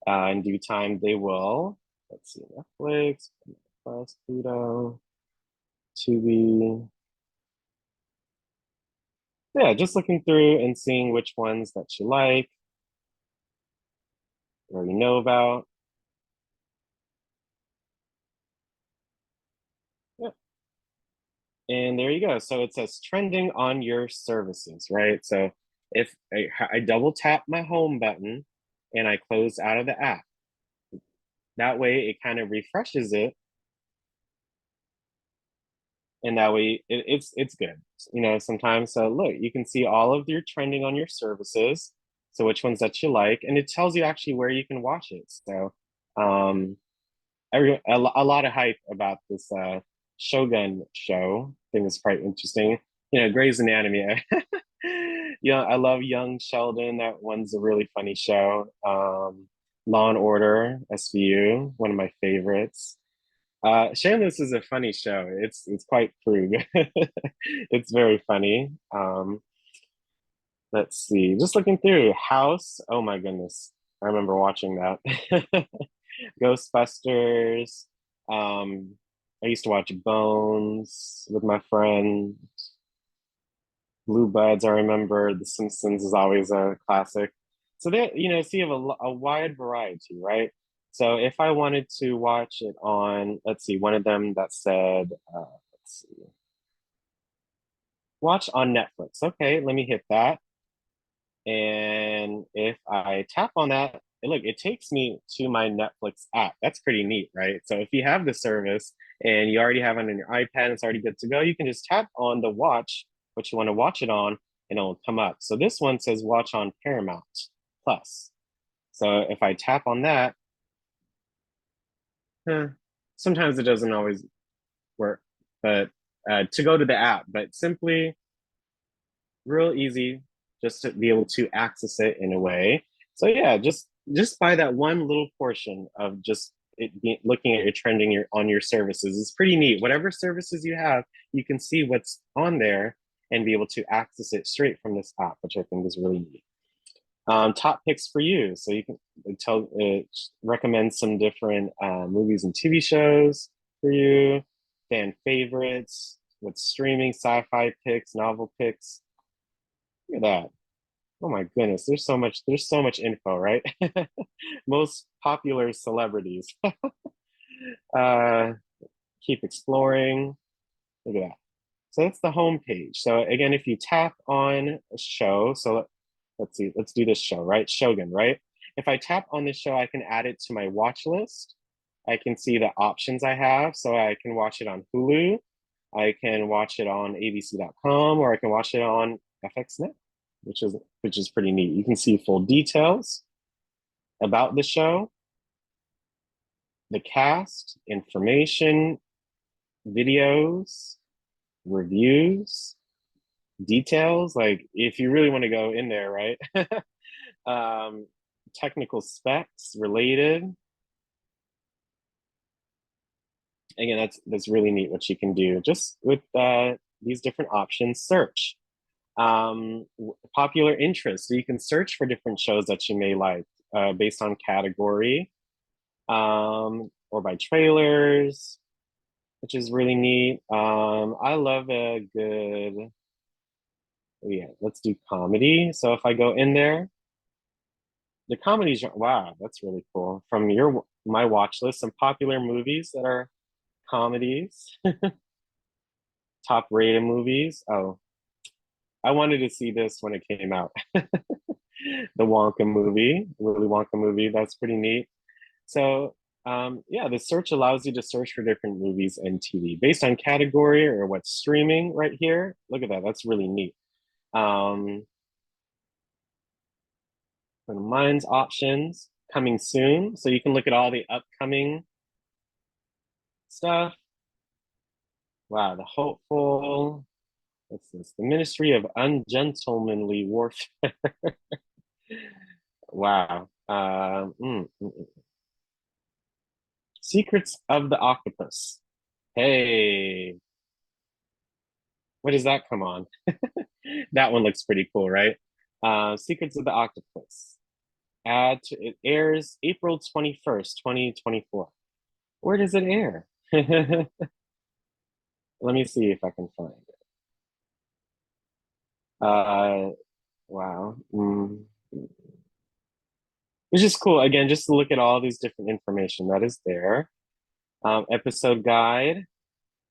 In due time, they will. Let's see, Netflix, Plus, Pluto, Tubi. Yeah, just looking through and seeing which ones that you like or you know about. Yep. And there you go. So it says trending on your services, right? So if I double tap my home button and I close out of the app, that way it kind of refreshes it. And that way it's good, sometimes. So look, you can see all of your trending on your services. So which ones that you like, and it tells you actually where you can watch it. So a lot of hype about this Shogun show. I think it's quite interesting. Grey's Anatomy. I love Young Sheldon. That one's a really funny show. Law and Order, SVU, one of my favorites. Shameless is a funny show. It's quite crude. It's very funny. Let's see. Just looking through House. Oh my goodness, I remember watching that. Ghostbusters. I used to watch Bones with my friend. Blue Buds, I remember. The Simpsons is always a classic. So they, so you have a wide variety, right? So if I wanted to watch it on, let's see, one of them that said, let's see, watch on Netflix. Okay, let me hit that. And if I tap on that, look, it takes me to my Netflix app. That's pretty neat, right? So if you have the service and you already have it on your iPad, it's already good to go, you can just tap on the watch, what you want to watch it on, and it'll come up. So this one says watch on Paramount Plus. So if I tap on that, sometimes it doesn't always work, but to go to the app, but simply real easy just to be able to access it in a way. So yeah, just by that one little portion of just looking at your trending on your services is pretty neat. Whatever services you have, you can see what's on there and be able to access it straight from this app, which I think is really neat. Top picks for you. So you can recommend some different movies and TV shows for you, fan favorites, what's streaming, sci-fi picks, novel picks. Look at that. Oh my goodness, there's so much info, right? Most popular celebrities. Keep exploring. Look at that. So that's the home page. So again, if you tap on a show, so let's see, let's do this show, right? Shogun, right? If I tap on this show, I can add it to my watch list. I can see the options I have. So I can watch it on Hulu. I can watch it on abc.com, or I can watch it on FXNet, which is pretty neat. You can see full details about the show, the cast, information, videos, reviews, details, like if you really want to go in there, right? Technical specs related. Again, that's really neat what you can do just with these different options. Search popular interests, so you can search for different shows that you may like based on category or by trailers, which is really neat. I love a good, yeah, let's do comedy. So if I go in there, the comedies, wow, that's really cool. From my watch list, some popular movies that are comedies, top rated movies. Oh, I wanted to see this when it came out. The Wonka movie, Willy Wonka movie, that's pretty neat. So yeah, the search allows you to search for different movies and TV based on category or what's streaming right here. Look at that, that's really neat. Mine's options coming soon. So you can look at all the upcoming stuff. Wow, The Hopeful. What's this? The Ministry of Ungentlemanly Warfare. Wow. Secrets of the Octopus. Hey. What does that come on? That one looks pretty cool, right? Secrets of the Octopus. It airs April 21st, 2024. Where does it air? Let me see if I can find it. Wow. Which is cool. Again, just to look at all these different information that is there. Episode guide,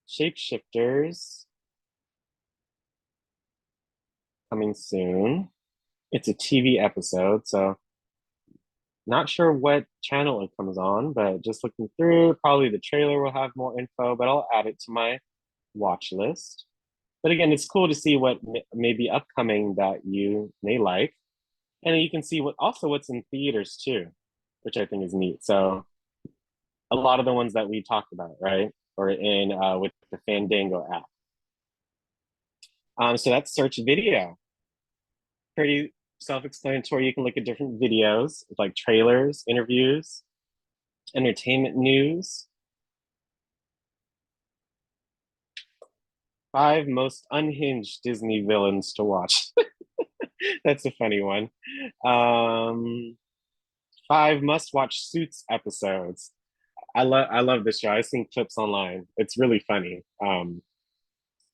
Shapeshifters, coming soon. It's a TV episode, so not sure what channel it comes on, but just looking through, probably the trailer will have more info, but I'll add it to my watch list. But again, it's cool to see what may be upcoming that you may like. And you can see what's in theaters too, which I think is neat. So a lot of the ones that we talked about, right? Or in with the Fandango app. So that's search video. Pretty self-explanatory. You can look at different videos like trailers, interviews, entertainment news. 5 most unhinged Disney villains to watch. That's a funny one. 5 must-watch Suits episodes. I love this show. I've seen clips online. It's really funny.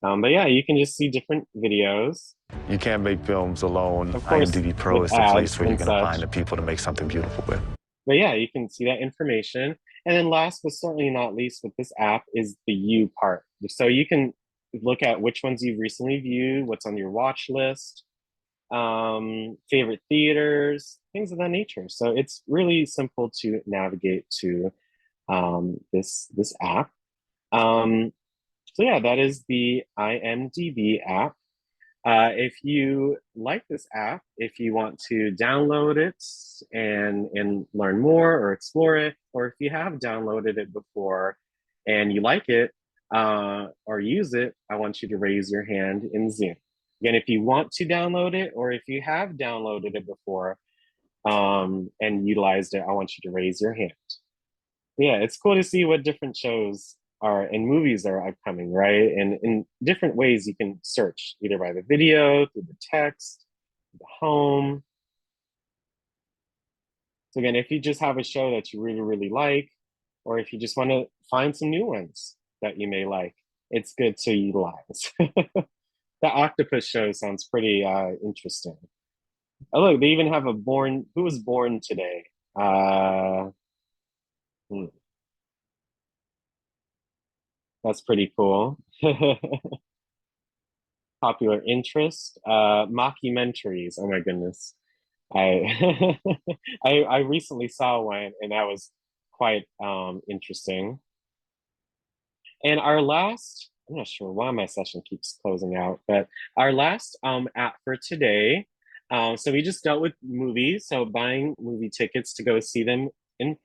But yeah, you can just see different videos. You can't make films alone. Of course, IMDb Pro with is the place ads where you're and going to such. find the people to make something beautiful with. But yeah, you can see that information. And then last but certainly not least with this app is the you part. So you can look at which ones you've recently viewed, what's on your watch list, favorite theaters, things of that nature. So it's really simple to navigate to this app. So yeah, that is the IMDb app. If you like this app, if you want to download it and learn more or explore it, or if you have downloaded it before and you like it or use it, I want you to raise your hand in Zoom. Again, if you want to download it or if you have downloaded it before and utilized it, I want you to raise your hand. Yeah, it's cool to see what different shows are and movies are upcoming, right? And in different ways you can search, either by the video, through the text, the home. So again, if you just have a show that you really, really like, or if you just want to find some new ones that you may like, it's good to utilize. The octopus show sounds pretty interesting. Oh, look, they even have who was born today? That's pretty cool. Popular interest, mockumentaries. Oh my goodness. I I recently saw one and that was quite interesting. And our last, I'm not sure why my session keeps closing out, but our last app for today. So we just dealt with movies, so buying movie tickets to go see them in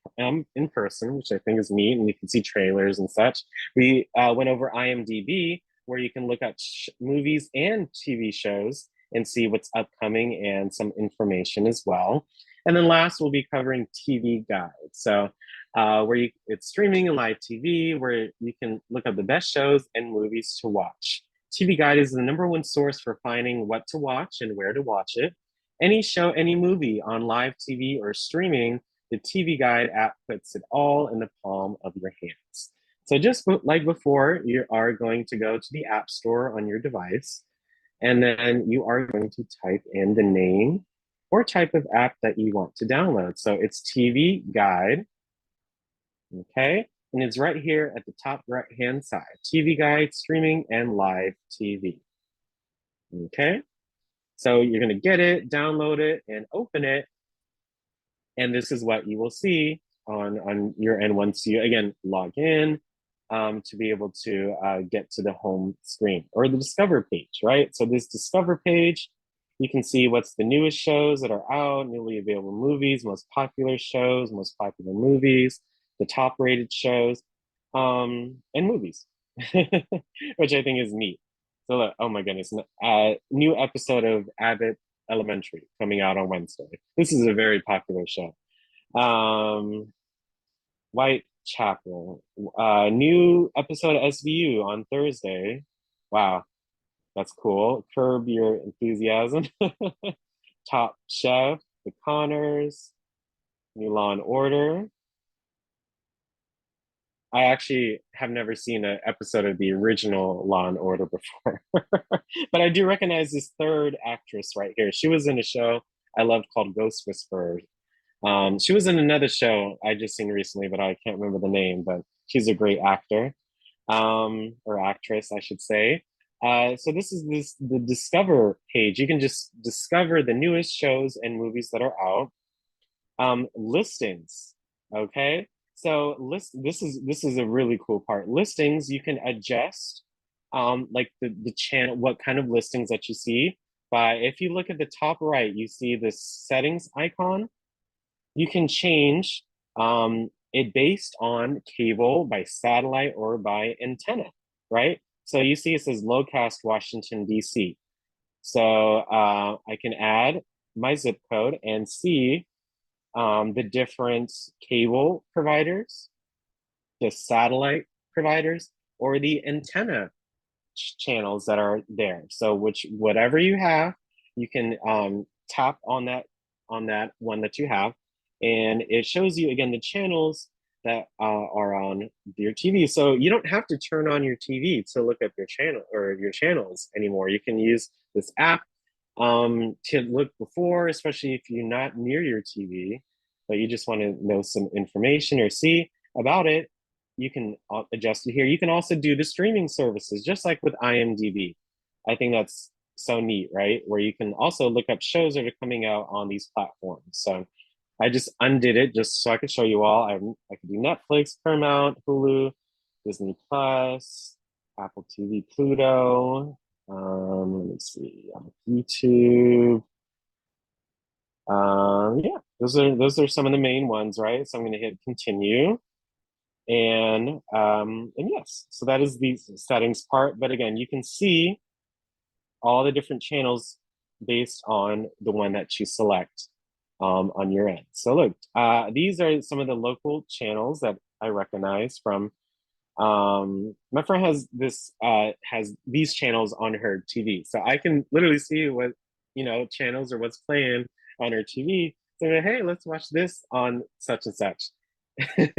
person, which I think is neat, and you can see trailers and such. We went over IMDb, where you can look at movies and TV shows and see what's upcoming and some information as well. And then last, we'll be covering TV Guide. So it's streaming and live TV, where you can look up the best shows and movies to watch. TV Guide is the #1 source for finding what to watch and where to watch it. Any show, any movie on live TV or streaming, the TV Guide app puts it all in the palm of your hands. So just like before, you are going to go to the App Store on your device, and then you are going to type in the name or type of app that you want to download. So it's TV Guide, okay? And it's right here at the top right-hand side, TV Guide, streaming and live TV, okay? So you're gonna get it, download it, and open it. And this is what you will see on your end once you, again, log in to be able to get to the home screen or the Discover page, right? So this Discover page, you can see what's the newest shows that are out, newly available movies, most popular shows, most popular movies, the top rated shows, and movies, which I think is neat. So look, oh my goodness, new episode of Abbott Elementary coming out on Wednesday. This is a very popular show. Whitechapel, new episode of SVU on Thursday. Wow, that's cool. Curb Your Enthusiasm. Top Chef, The Conners, new Law and Order. I actually have never seen an episode of the original Law and Order before, but I do recognize this third actress right here. She was in a show I loved called Ghost Whisperers. She was in another show I just seen recently, but I can't remember the name, but she's a great actor, or actress, I should say. So this is the Discover page. You can just discover the newest shows and movies that are out. Listings, okay? So this is a really cool part. Listings, you can adjust like the channel, what kind of listings that you see. By if you look at the top right, you see this settings icon. You can change it based on cable, by satellite, or by antenna, right? So you see it says Locast Washington, DC. So I can add my zip code and see the different cable providers, the satellite providers, or the antenna channels that are there. So whatever you have, you can tap on that one that you have, and it shows you again the channels that are on your TV. So you don't have to turn on your TV to look at your channel or your channels anymore. You can use this app to look before, especially if you're not near your TV, but you just want to know some information or see about it. You can adjust it here. You can also do the streaming services, just like with IMDb. I think that's so neat, right? Where you can also look up shows that are coming out on these platforms. So I just undid it just so I could show you all. I could do Netflix, Paramount, Hulu, Disney Plus, Apple TV, Pluto. Let me see, YouTube. Yeah, those are some of the main ones, right? So I'm going to hit continue, and yes, so that is the settings part. But again, you can see all the different channels based on the one that you select on your end. So look, these are some of the local channels that I recognize from. My friend has these channels on her TV, so I can literally see what channels or what's playing on her TV. So hey, let's watch this on such and such. I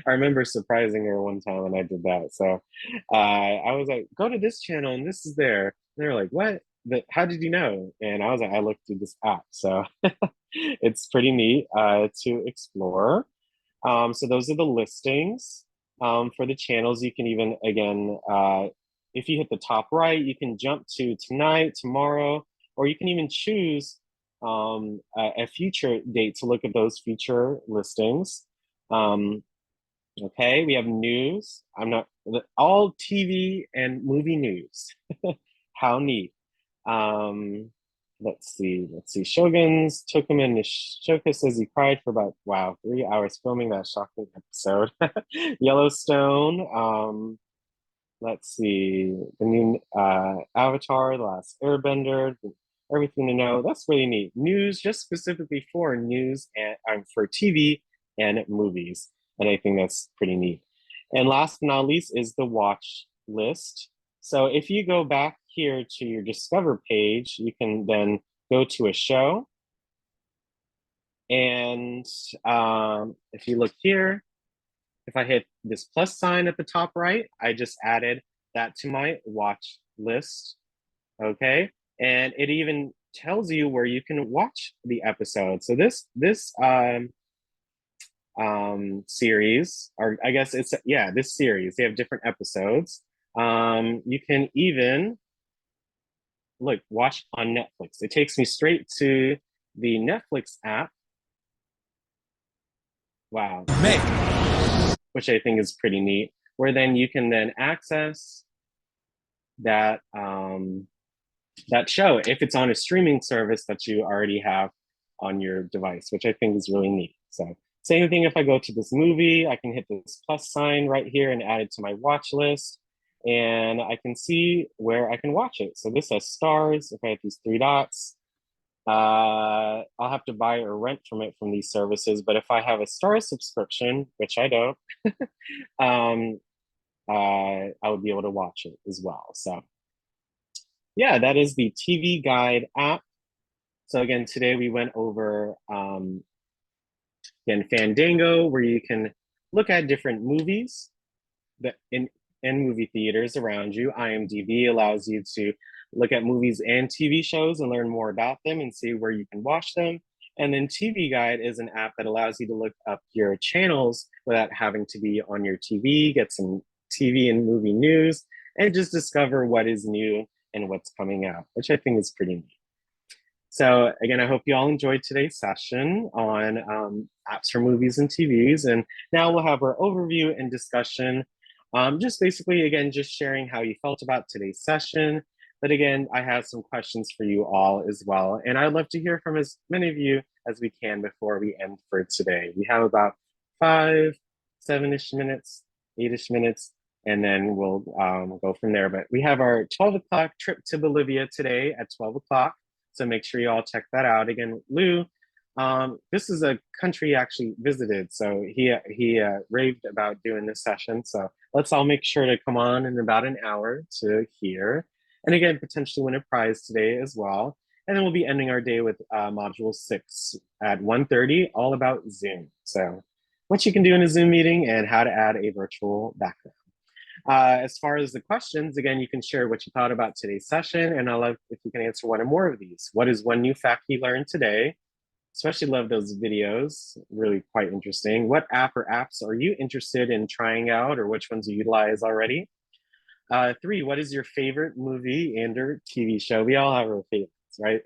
remember surprising her one time when I did that. So I was like, go to this channel and this is there. And they were like, what? How did you know? And I was like, I looked through this app. So it's pretty neat to explore. So those are the listings for the channels. You can even, again, if you hit the top right, you can jump to tonight, tomorrow, or you can even choose a future date to look at those future listings. Okay, we have news. All TV and movie news. How neat. Let's see. Shoguns took him in. Shoka says he cried for about 3 hours filming that shocking episode. Yellowstone. Let's see, the new Avatar, The Last Airbender, everything to know. That's really neat. News, just specifically for news and for TV and movies. And I think that's pretty neat. And last but not least is the watch list. So if you go back here to your Discover page, you can then go to a show. And if you look here, if I hit this plus sign at the top right, I just added that to my watch list, okay? And it even tells you where you can watch the episode. So this series, or I guess this series, they have different episodes. You can even watch on Netflix. It takes me straight to the Netflix app. Wow. Which I think is pretty neat, where then you can then access that that show if it's on a streaming service that you already have on your device, which I think is really neat. So same thing, if I go to this movie, I can hit this plus sign right here and add it to my watch list, and I can see where I can watch it. So this has stars. If I hit these 3 dots, I'll have to buy or rent from these services. But if I have a Star subscription, which I don't, I would be able to watch it as well. So yeah, that is the TV Guide app. So again, today we went over again, Fandango, where you can look at different movies that in movie theaters around you. IMDb allows you to look at movies and TV shows and learn more about them and see where you can watch them. And then TV Guide is an app that allows you to look up your channels without having to be on your TV, get some TV and movie news, and just discover what is new and what's coming out, which I think is pretty neat. So again, I hope you all enjoyed today's session on apps for movies and TVs. And now we'll have our overview and discussion. Just basically, again, just sharing how you felt about today's session. But again, I have some questions for you all as well. And I'd love to hear from as many of you as we can before we end for today. We have about 5, 7-ish minutes, 8-ish minutes, and then we'll go from there. But we have our 12 o'clock trip to Bolivia today at 12 o'clock. So make sure you all check that out. Again, Lou, this is a country he actually visited. So he raved about doing this session. So let's all make sure to come on in about an hour to hear. And again, potentially win a prize today as well. And then we'll be ending our day with module 6 at 1:30, all about Zoom. So what you can do in a Zoom meeting, and how to add a virtual background. As far as the questions, again, you can share what you thought about today's session, and I love if you can answer one or more of these. What is one new fact you learned today? Especially love those videos, really quite interesting. What app or apps are you interested in trying out, or which ones you utilize already? 3, what is your favorite movie and or TV show? We all have our favorites, right?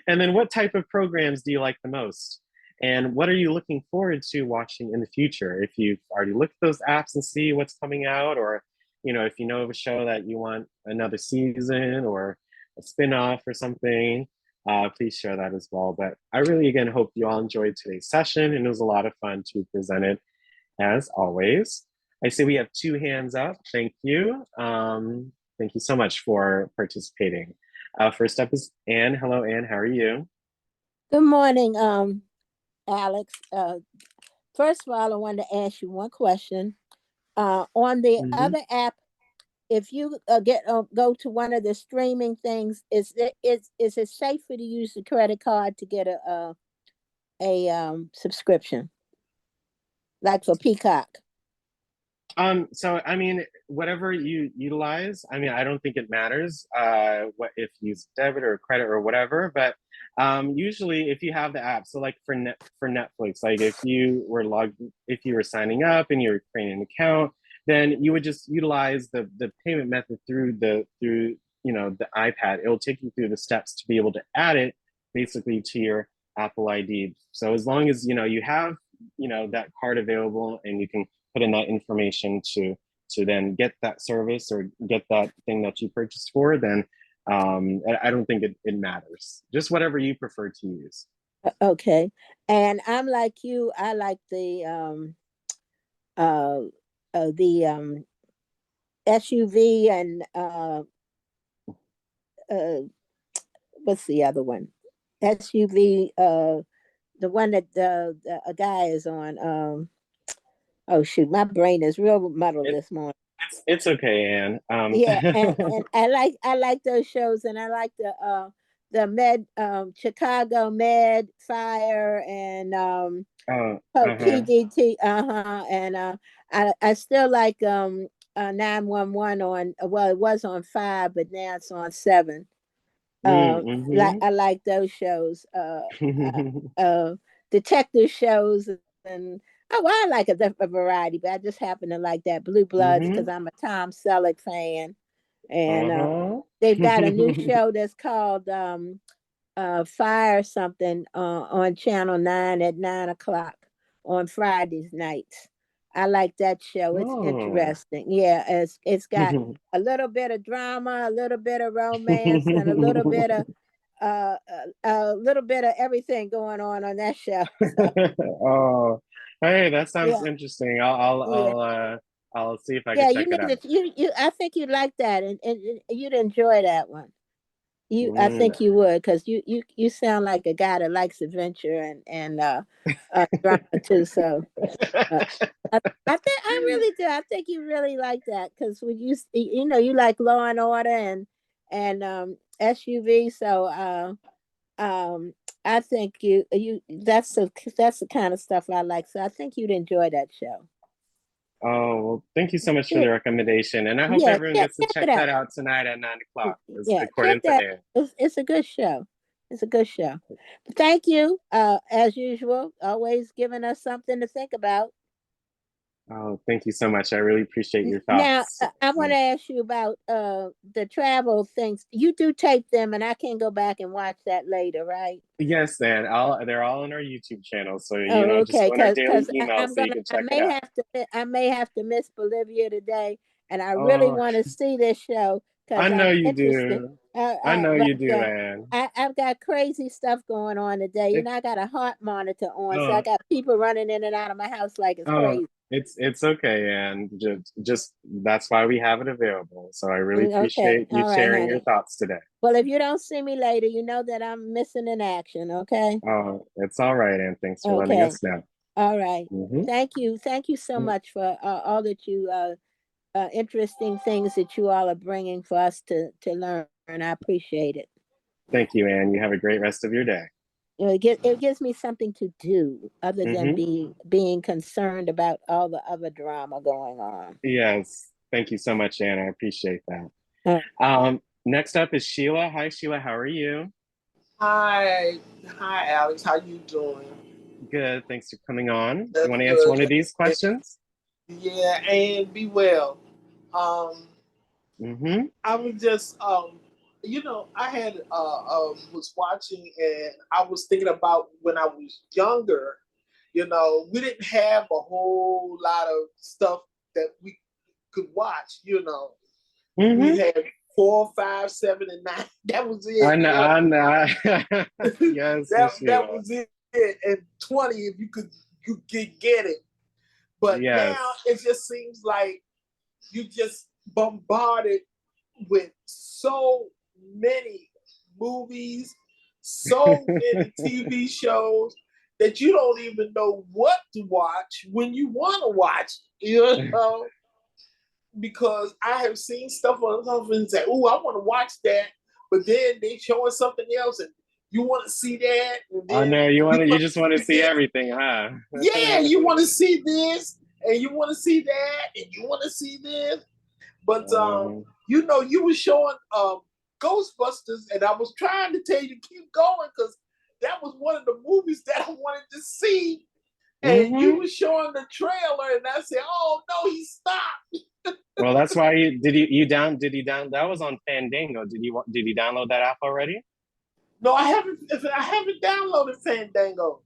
And then what type of programs do you like the most? And what are you looking forward to watching in the future? If you've already looked at those apps and see what's coming out, or if you know of a show that you want another season or a spin-off or something, please share that as well. But I really, again, hope you all enjoyed today's session, and it was a lot of fun to present it as always. I see we have 2 hands up. Thank you. Thank you so much for participating. First up is Anne. Hello, Anne. How are you? Good morning, Alex. First of all, I wanted to ask you one question. On the other app, if you go to one of the streaming things, is it safer to use the credit card to get a subscription, like for Peacock? So I mean, whatever you utilize, I mean, I don't think it matters what if you use debit or credit or whatever, but usually if you have the app, so like for Netflix, like if you were signing up and you were creating an account, then you would just utilize the payment method through the iPad. It'll take you through the steps to be able to add it basically to your Apple ID. So as long as you have that card available, and you can put in that information to then get that service or get that thing that you purchased for, then I don't think it matters. Just whatever you prefer to use. Okay. And I'm like you, I like the SUV and what's the other one? SUV, the one that a guy is on. Oh shoot, my brain is real muddled this morning. It's okay, Anne. Yeah, and I like those shows, and I like the Med Chicago Med Fire and PDT, and I still like 911 on, well, it was on 5, but now it's on 7. I like those shows, detective shows, and I like a variety, but I just happen to like that Blue Bloods because I'm a Tom Selleck fan, and they've got a new show that's called Fire something on Channel 9 at 9 o'clock on Fridays nights. I like that show. It's interesting. Yeah, it's got a little bit of drama, a little bit of romance, and a little bit of everything going on that show. Oh, hey, that sounds interesting. I'll see if I can check it out. I think you'd like that, and you'd enjoy that one. I think you would, because you sound like a guy that likes adventure and drama too. So I really do. I think you really like that, because when you like Law and Order and SUV. So I think that's the kind of stuff I like. So I think you'd enjoy that show. Oh, well, thank you so much for the recommendation. And I hope everyone gets to check that out tonight at 9 o'clock, according to Anne. It's a good show. It's a good show. But thank you, as usual, always giving us something to think about. Oh, thank you so much. I really appreciate your thoughts. Now, I want to ask you about the travel things. You do tape them, and I can go back and watch that later, right? Yes, man. They're all on our YouTube channel. So, okay, just go on our daily email so you can check it out. I may have to miss Bolivia today, and I really want to see this show. I know you do. I know you do, Anne. I've got crazy stuff going on today. I got a heart monitor on, so I got people running in and out of my house like it's crazy. It's okay, Anne. Just that's why we have it available. So I really appreciate you sharing your thoughts today. Well, if you don't see me later, you know that I'm missing in action, okay? Oh, it's all right, Anne. Thanks for letting us know. All right. Thank you. Thank you so much for all that you interesting things that you all are bringing for us to learn. I appreciate it. Thank you, Anne. You have a great rest of your day. it gives me something to do other than being concerned about all the other drama going on. Yes. Thank you so much, Anna. I appreciate that. Uh, Next up is Sheila. Hi, Sheila. How are you? Hi, Alex. How you doing? Good. Thanks for coming on. That's You want to answer good. one of these questions? Yeah, and be well. I was just, I had was watching, and I was thinking about when I was younger. We didn't have a whole lot of stuff that we could watch. We had 4, 5, 7, and 9. That was it. I know. Yes, that was it. And 20, if you could get it. But now it just seems like you just bombarded with so many movies, so many TV shows that you don't even know what to watch when you want to watch. Because I have seen stuff on something and say, "Oh, I want to watch that," but then they showing something else, and you want to see that. And then I know you just want to see everything, huh? Yeah, you want to see this, and you want to see that, and you want to see this. But you were showing Ghostbusters, and I was trying to tell you to keep going because that was one of the movies that I wanted to see. And you were showing the trailer, and I said, "Oh no, he stopped." Well, that's why did he down? That was on Fandango. Did you download that app already? No, I haven't downloaded Fandango.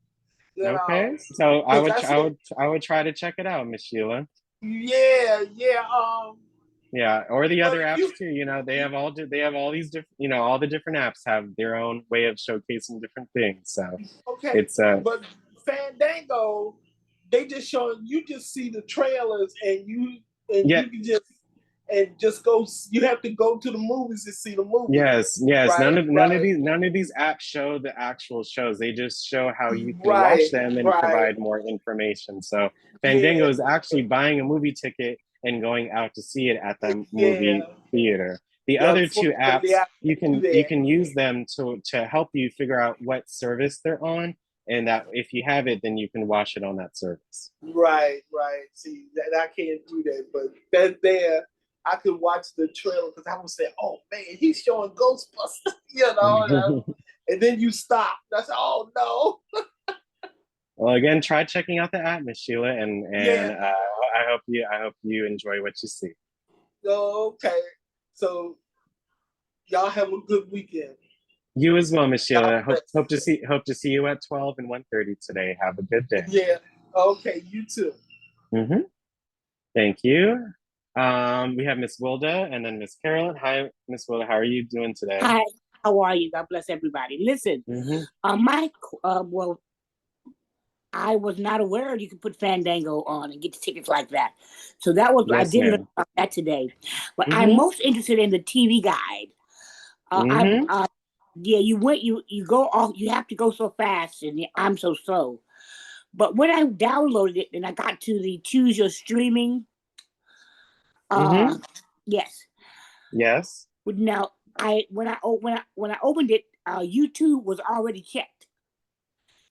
Okay, so I would try to check it out, Miss Sheila. Yeah. Yeah, or the other apps too. They have all these different. All the different apps have their own way of showcasing different things. So it's but Fandango, they just showing you just see the trailers and you can just go. You have to go to the movies to see the movie. Yes. Right, None of these apps show the actual shows. They just show how you can watch them and provide more information. So Fandango is actually buying a movie ticket and going out to see it at the movie theater. The other two apps, you can use them to help you figure out what service they're on, and that if you have it, then you can watch it on that service. Right. See, that I can't do that, but that there, I could watch the trailer because I would say, "Oh man, he's showing Ghostbusters," and then you stop. That's oh no. Well, again, try checking out the app, Miss Sheila, and I hope you enjoy what you see. Okay, so y'all have a good weekend. You as well, Miss Sheila. Hope to see you at 12 and 1:30 today. Have a good day. Yeah. Okay. You too. Thank you. We have Miss Wilda and then Miss Carolyn. Hi, Miss Wilda. How are you doing today? Hi. How are you? God bless everybody. Listen, I was not aware you could put Fandango on and get the tickets like that. So that was I did learn about that today. But I'm most interested in the TV guide. You go off. You have to go so fast, and I'm so slow. But when I downloaded it and I got to the choose your streaming, yes. Now when I opened it, YouTube was already checked.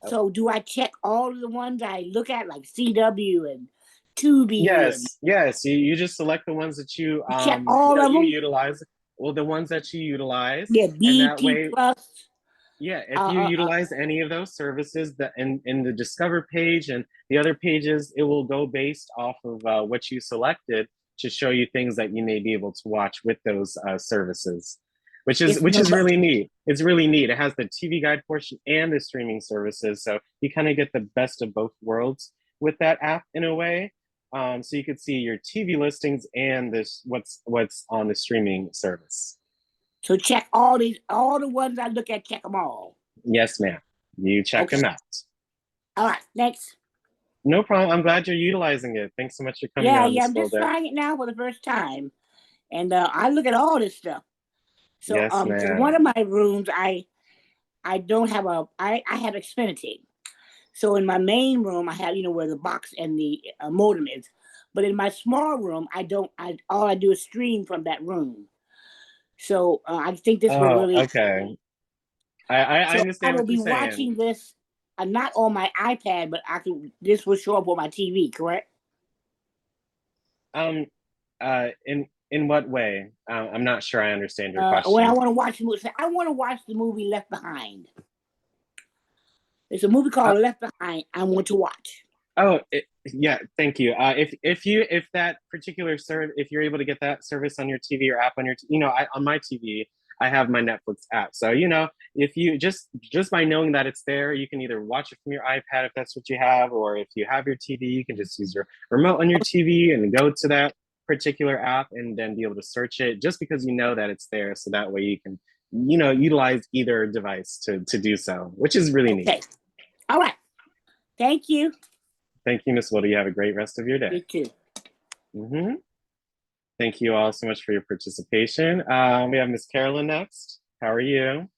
So do I check all of the ones I look at, like CW and Tubi? Yes. You just select the ones that you check all of them. Utilize. Well, the ones that you utilize. Yeah, BT Plus. Yeah, if you utilize any of those services, that in the Discover page and the other pages, it will go based off of what you selected to show you things that you may be able to watch with those services. Which is really neat. It's really neat. It has the TV guide portion and the streaming services, so you kind of get the best of both worlds with that app in a way. So you could see your TV listings and what's on the streaming service. So check all the ones I look at. Check them all. Yes, ma'am. You check them out. All right, next. No problem. I'm glad you're utilizing it. Thanks so much for coming on. Yeah. I'm just trying it now for the first time, and I look at all this stuff. So one of my rooms, I don't have I have Xfinity. So in my main room, I have, where the box and the modem is. But in my small room, all I do is stream from that room. So I think this will really. Okay. I understand I will what be you're saying. watching this, not on my iPad, but this will show up on my TV, correct? In what way? I'm not sure I understand your question. When I want to watch the movie, I want to watch the movie Left Behind. There's a movie called Left Behind I want to watch. Oh, yeah, thank you. If that particular if you're able to get that service on your TV or app on your, on my TV, I have my Netflix app. So, if you just by knowing that it's there, you can either watch it from your iPad if that's what you have, or if you have your TV, you can just use your remote on your TV and go to that particular app and then be able to search it just because you know that it's there. So that way you can, utilize either device to do so, which is really neat. All right. Thank you. Thank you, Ms. Wilde. You have a great rest of your day. You too. Thank you all so much for your participation. We have Miss Carolyn next. How are you?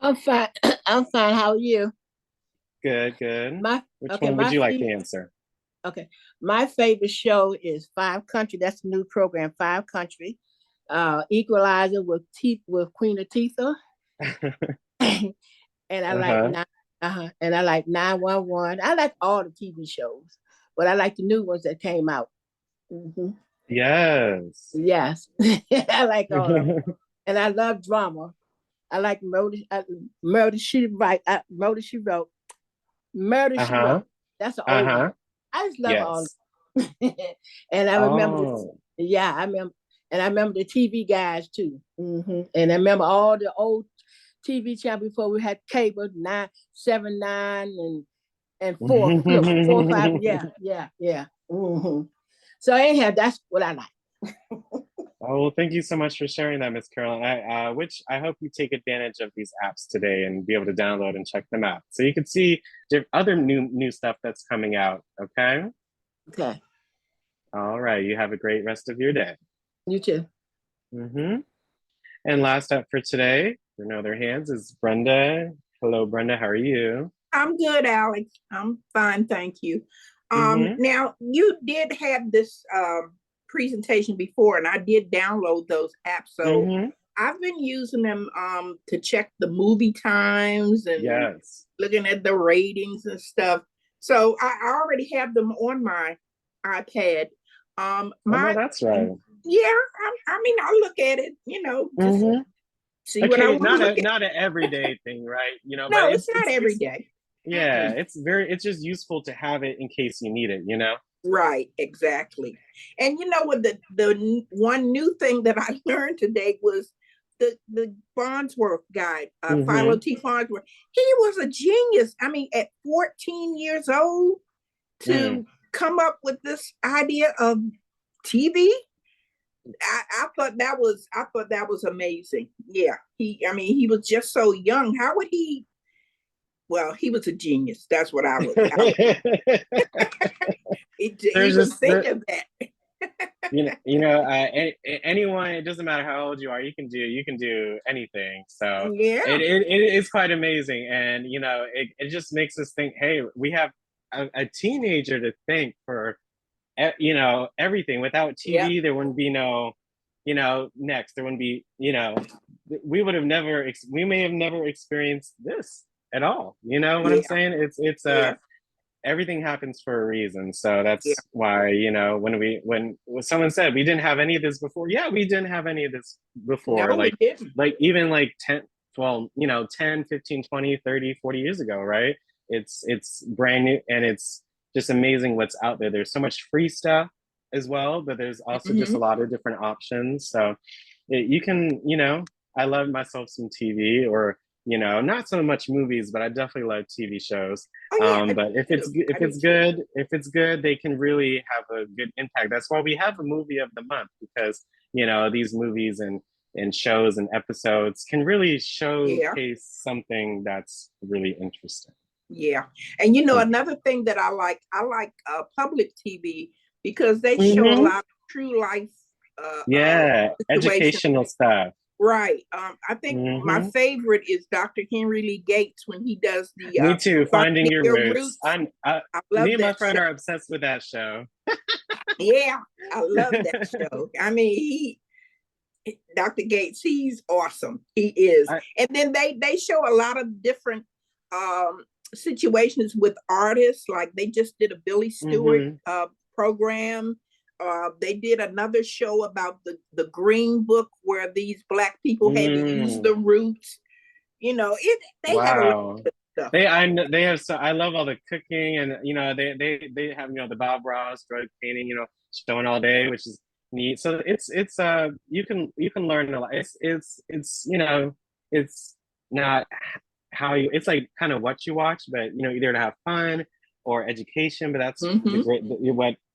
I'm fine. I'm fine. How are you? Good. Which one would you like to answer? Okay. My favorite show is Five Country. That's the new program, Five Country. Equalizer with Queen Latifah. And I like 911. I like all the TV shows, but I like the new ones that came out. Yes. I like all of them. And I love drama. I like Murder, She Wrote. That's the old one. I just love all of them. And I remember, I remember the TV guys too. And I remember all the old TV channel before we had cable, 9, 7, 9, and 4, 4, 5. Yeah. So anyhow, that's what I like. Well, thank you so much for sharing that, Miss Carolyn. Which I hope you take advantage of these apps today and be able to download and check them out, so you can see other new stuff that's coming out. Okay. Okay. All right. You have a great rest of your day. You too. And last up for today, for No Other Hands, is Brenda. Hello, Brenda. How are you? I'm good, Alex. I'm fine, thank you. Now, you did have this presentation before, and I did download those apps. So I've been using them to check the movie times and looking at the ratings and stuff. So I already have them on my iPad. That's right. Yeah, I mean, I look at it, see what I want to look at. Not an everyday thing, right? No, but it's not every day. Yeah, it's just useful to have it in case you need it, Right, exactly. And what the one new thing that I learned today was the Farnsworth guy, Philo T. Farnsworth. He was a genius. I mean, at 14 years old to come up with this idea of TV. I thought that was amazing. Yeah, he was just so young. How would he? Well, he was a genius. That's what I would. He was thinking that. Anyone. It doesn't matter how old you are. You can do anything. So it is quite amazing, and it just makes us think. Hey, we have a teenager to thank for. Everything. Without TV, there wouldn't be no, next. There wouldn't be, we would have never. We may have never experienced this at all. You know what I'm saying? It's everything happens for a reason. So that's why, when someone said we didn't have any of this before. Yeah, we didn't have any of this before. No, even 10, 15, 20, 30, 40 years ago, right? It's brand new, and it's just amazing what's out there. There's so much free stuff as well, but there's also just a lot of different options. So you can, I love myself some TV, or, not so much movies, but I definitely love TV shows. But if it's good, they can really have a good impact. That's why we have a movie of the month, because, these movies and shows and episodes can really showcase something that's really interesting. Yeah. And another thing that I like public TV, because they show a lot of true life educational stuff. Right. I think my favorite is Dr. Henry Lee Gates, when he does the Me too, Finding Your Roots. I love me and my that friend show. are obsessed with that show. Yeah, I love that show. I mean, Dr. Gates, he's awesome. He is. And then they show a lot of different situations with artists. Like they just did a Billy Stewart program. They did another show about the Green Book, where these Black people had to use the roots. You know, they have a lot of stuff. They have so I love all the cooking, and you know they have, you know, the Bob Ross drug painting, you know, showing all day, which is neat. So it's you can learn a lot. It's you know, it's not how you, it's like kind of what you watch, but you know, either to have fun or education. But that's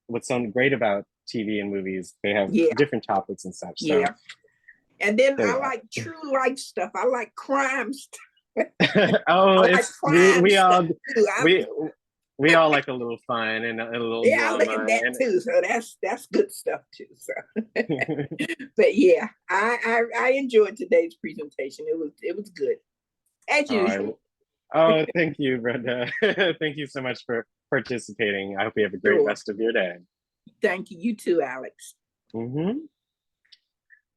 what's so great about TV and movies. They have different topics and such. So. Yeah. And then I like true life stuff. I like crime stuff. Oh, it's we all like a little fun and a little I look at that too. So that's good stuff too. So, but yeah, I enjoyed today's presentation. It was good as usual. Oh, thank you, Brenda. Thank you so much for participating. I hope you have a great rest of your day. Thank you. You too, Alex.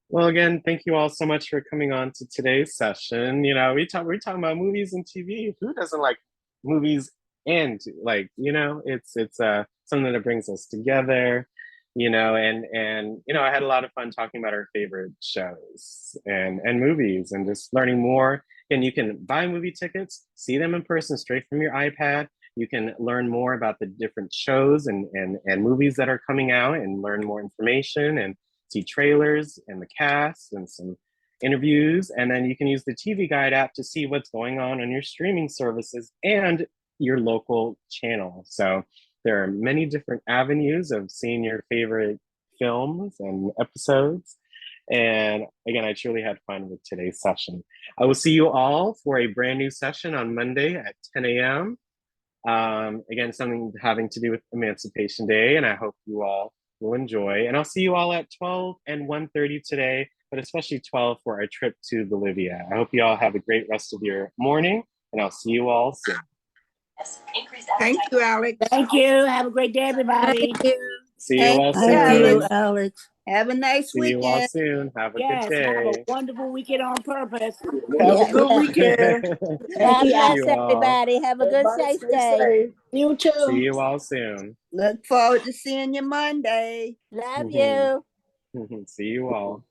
Well, again, thank you all so much for coming on to today's session. You know, we're talking about movies and TV. Who doesn't like movies? And like, you know, it's something that brings us together, you know, and you know, I had a lot of fun talking about our favorite shows and movies, and just learning more. And you can buy movie tickets, see them in person straight from your iPad. You can learn more about the different shows and movies that are coming out, and learn more information and see trailers and the cast and some interviews. And then you can use the TV Guide app to see what's going on your streaming services and your local channel. So there are many different avenues of seeing your favorite films and episodes. And again, I truly had fun with today's session. I will see you all for a brand new session on Monday at 10 a.m. Again, something having to do with Emancipation Day, and I hope you all will enjoy. And I'll see you all at 12 and 1:30 today, but especially 12 for our trip to Bolivia. I hope you all have a great rest of your morning, and I'll see you all soon. Thank you, Alex. Thank you. Have a great day, everybody. Thank you. See you all soon. Thank you, Alex. Have a nice See weekend. you all soon. Have a good day. Have a wonderful weekend on purpose. Have a good weekend. God bless everybody. Have a good, safe day. You too. See you all soon. Look forward to seeing you Monday. Love you. See you all.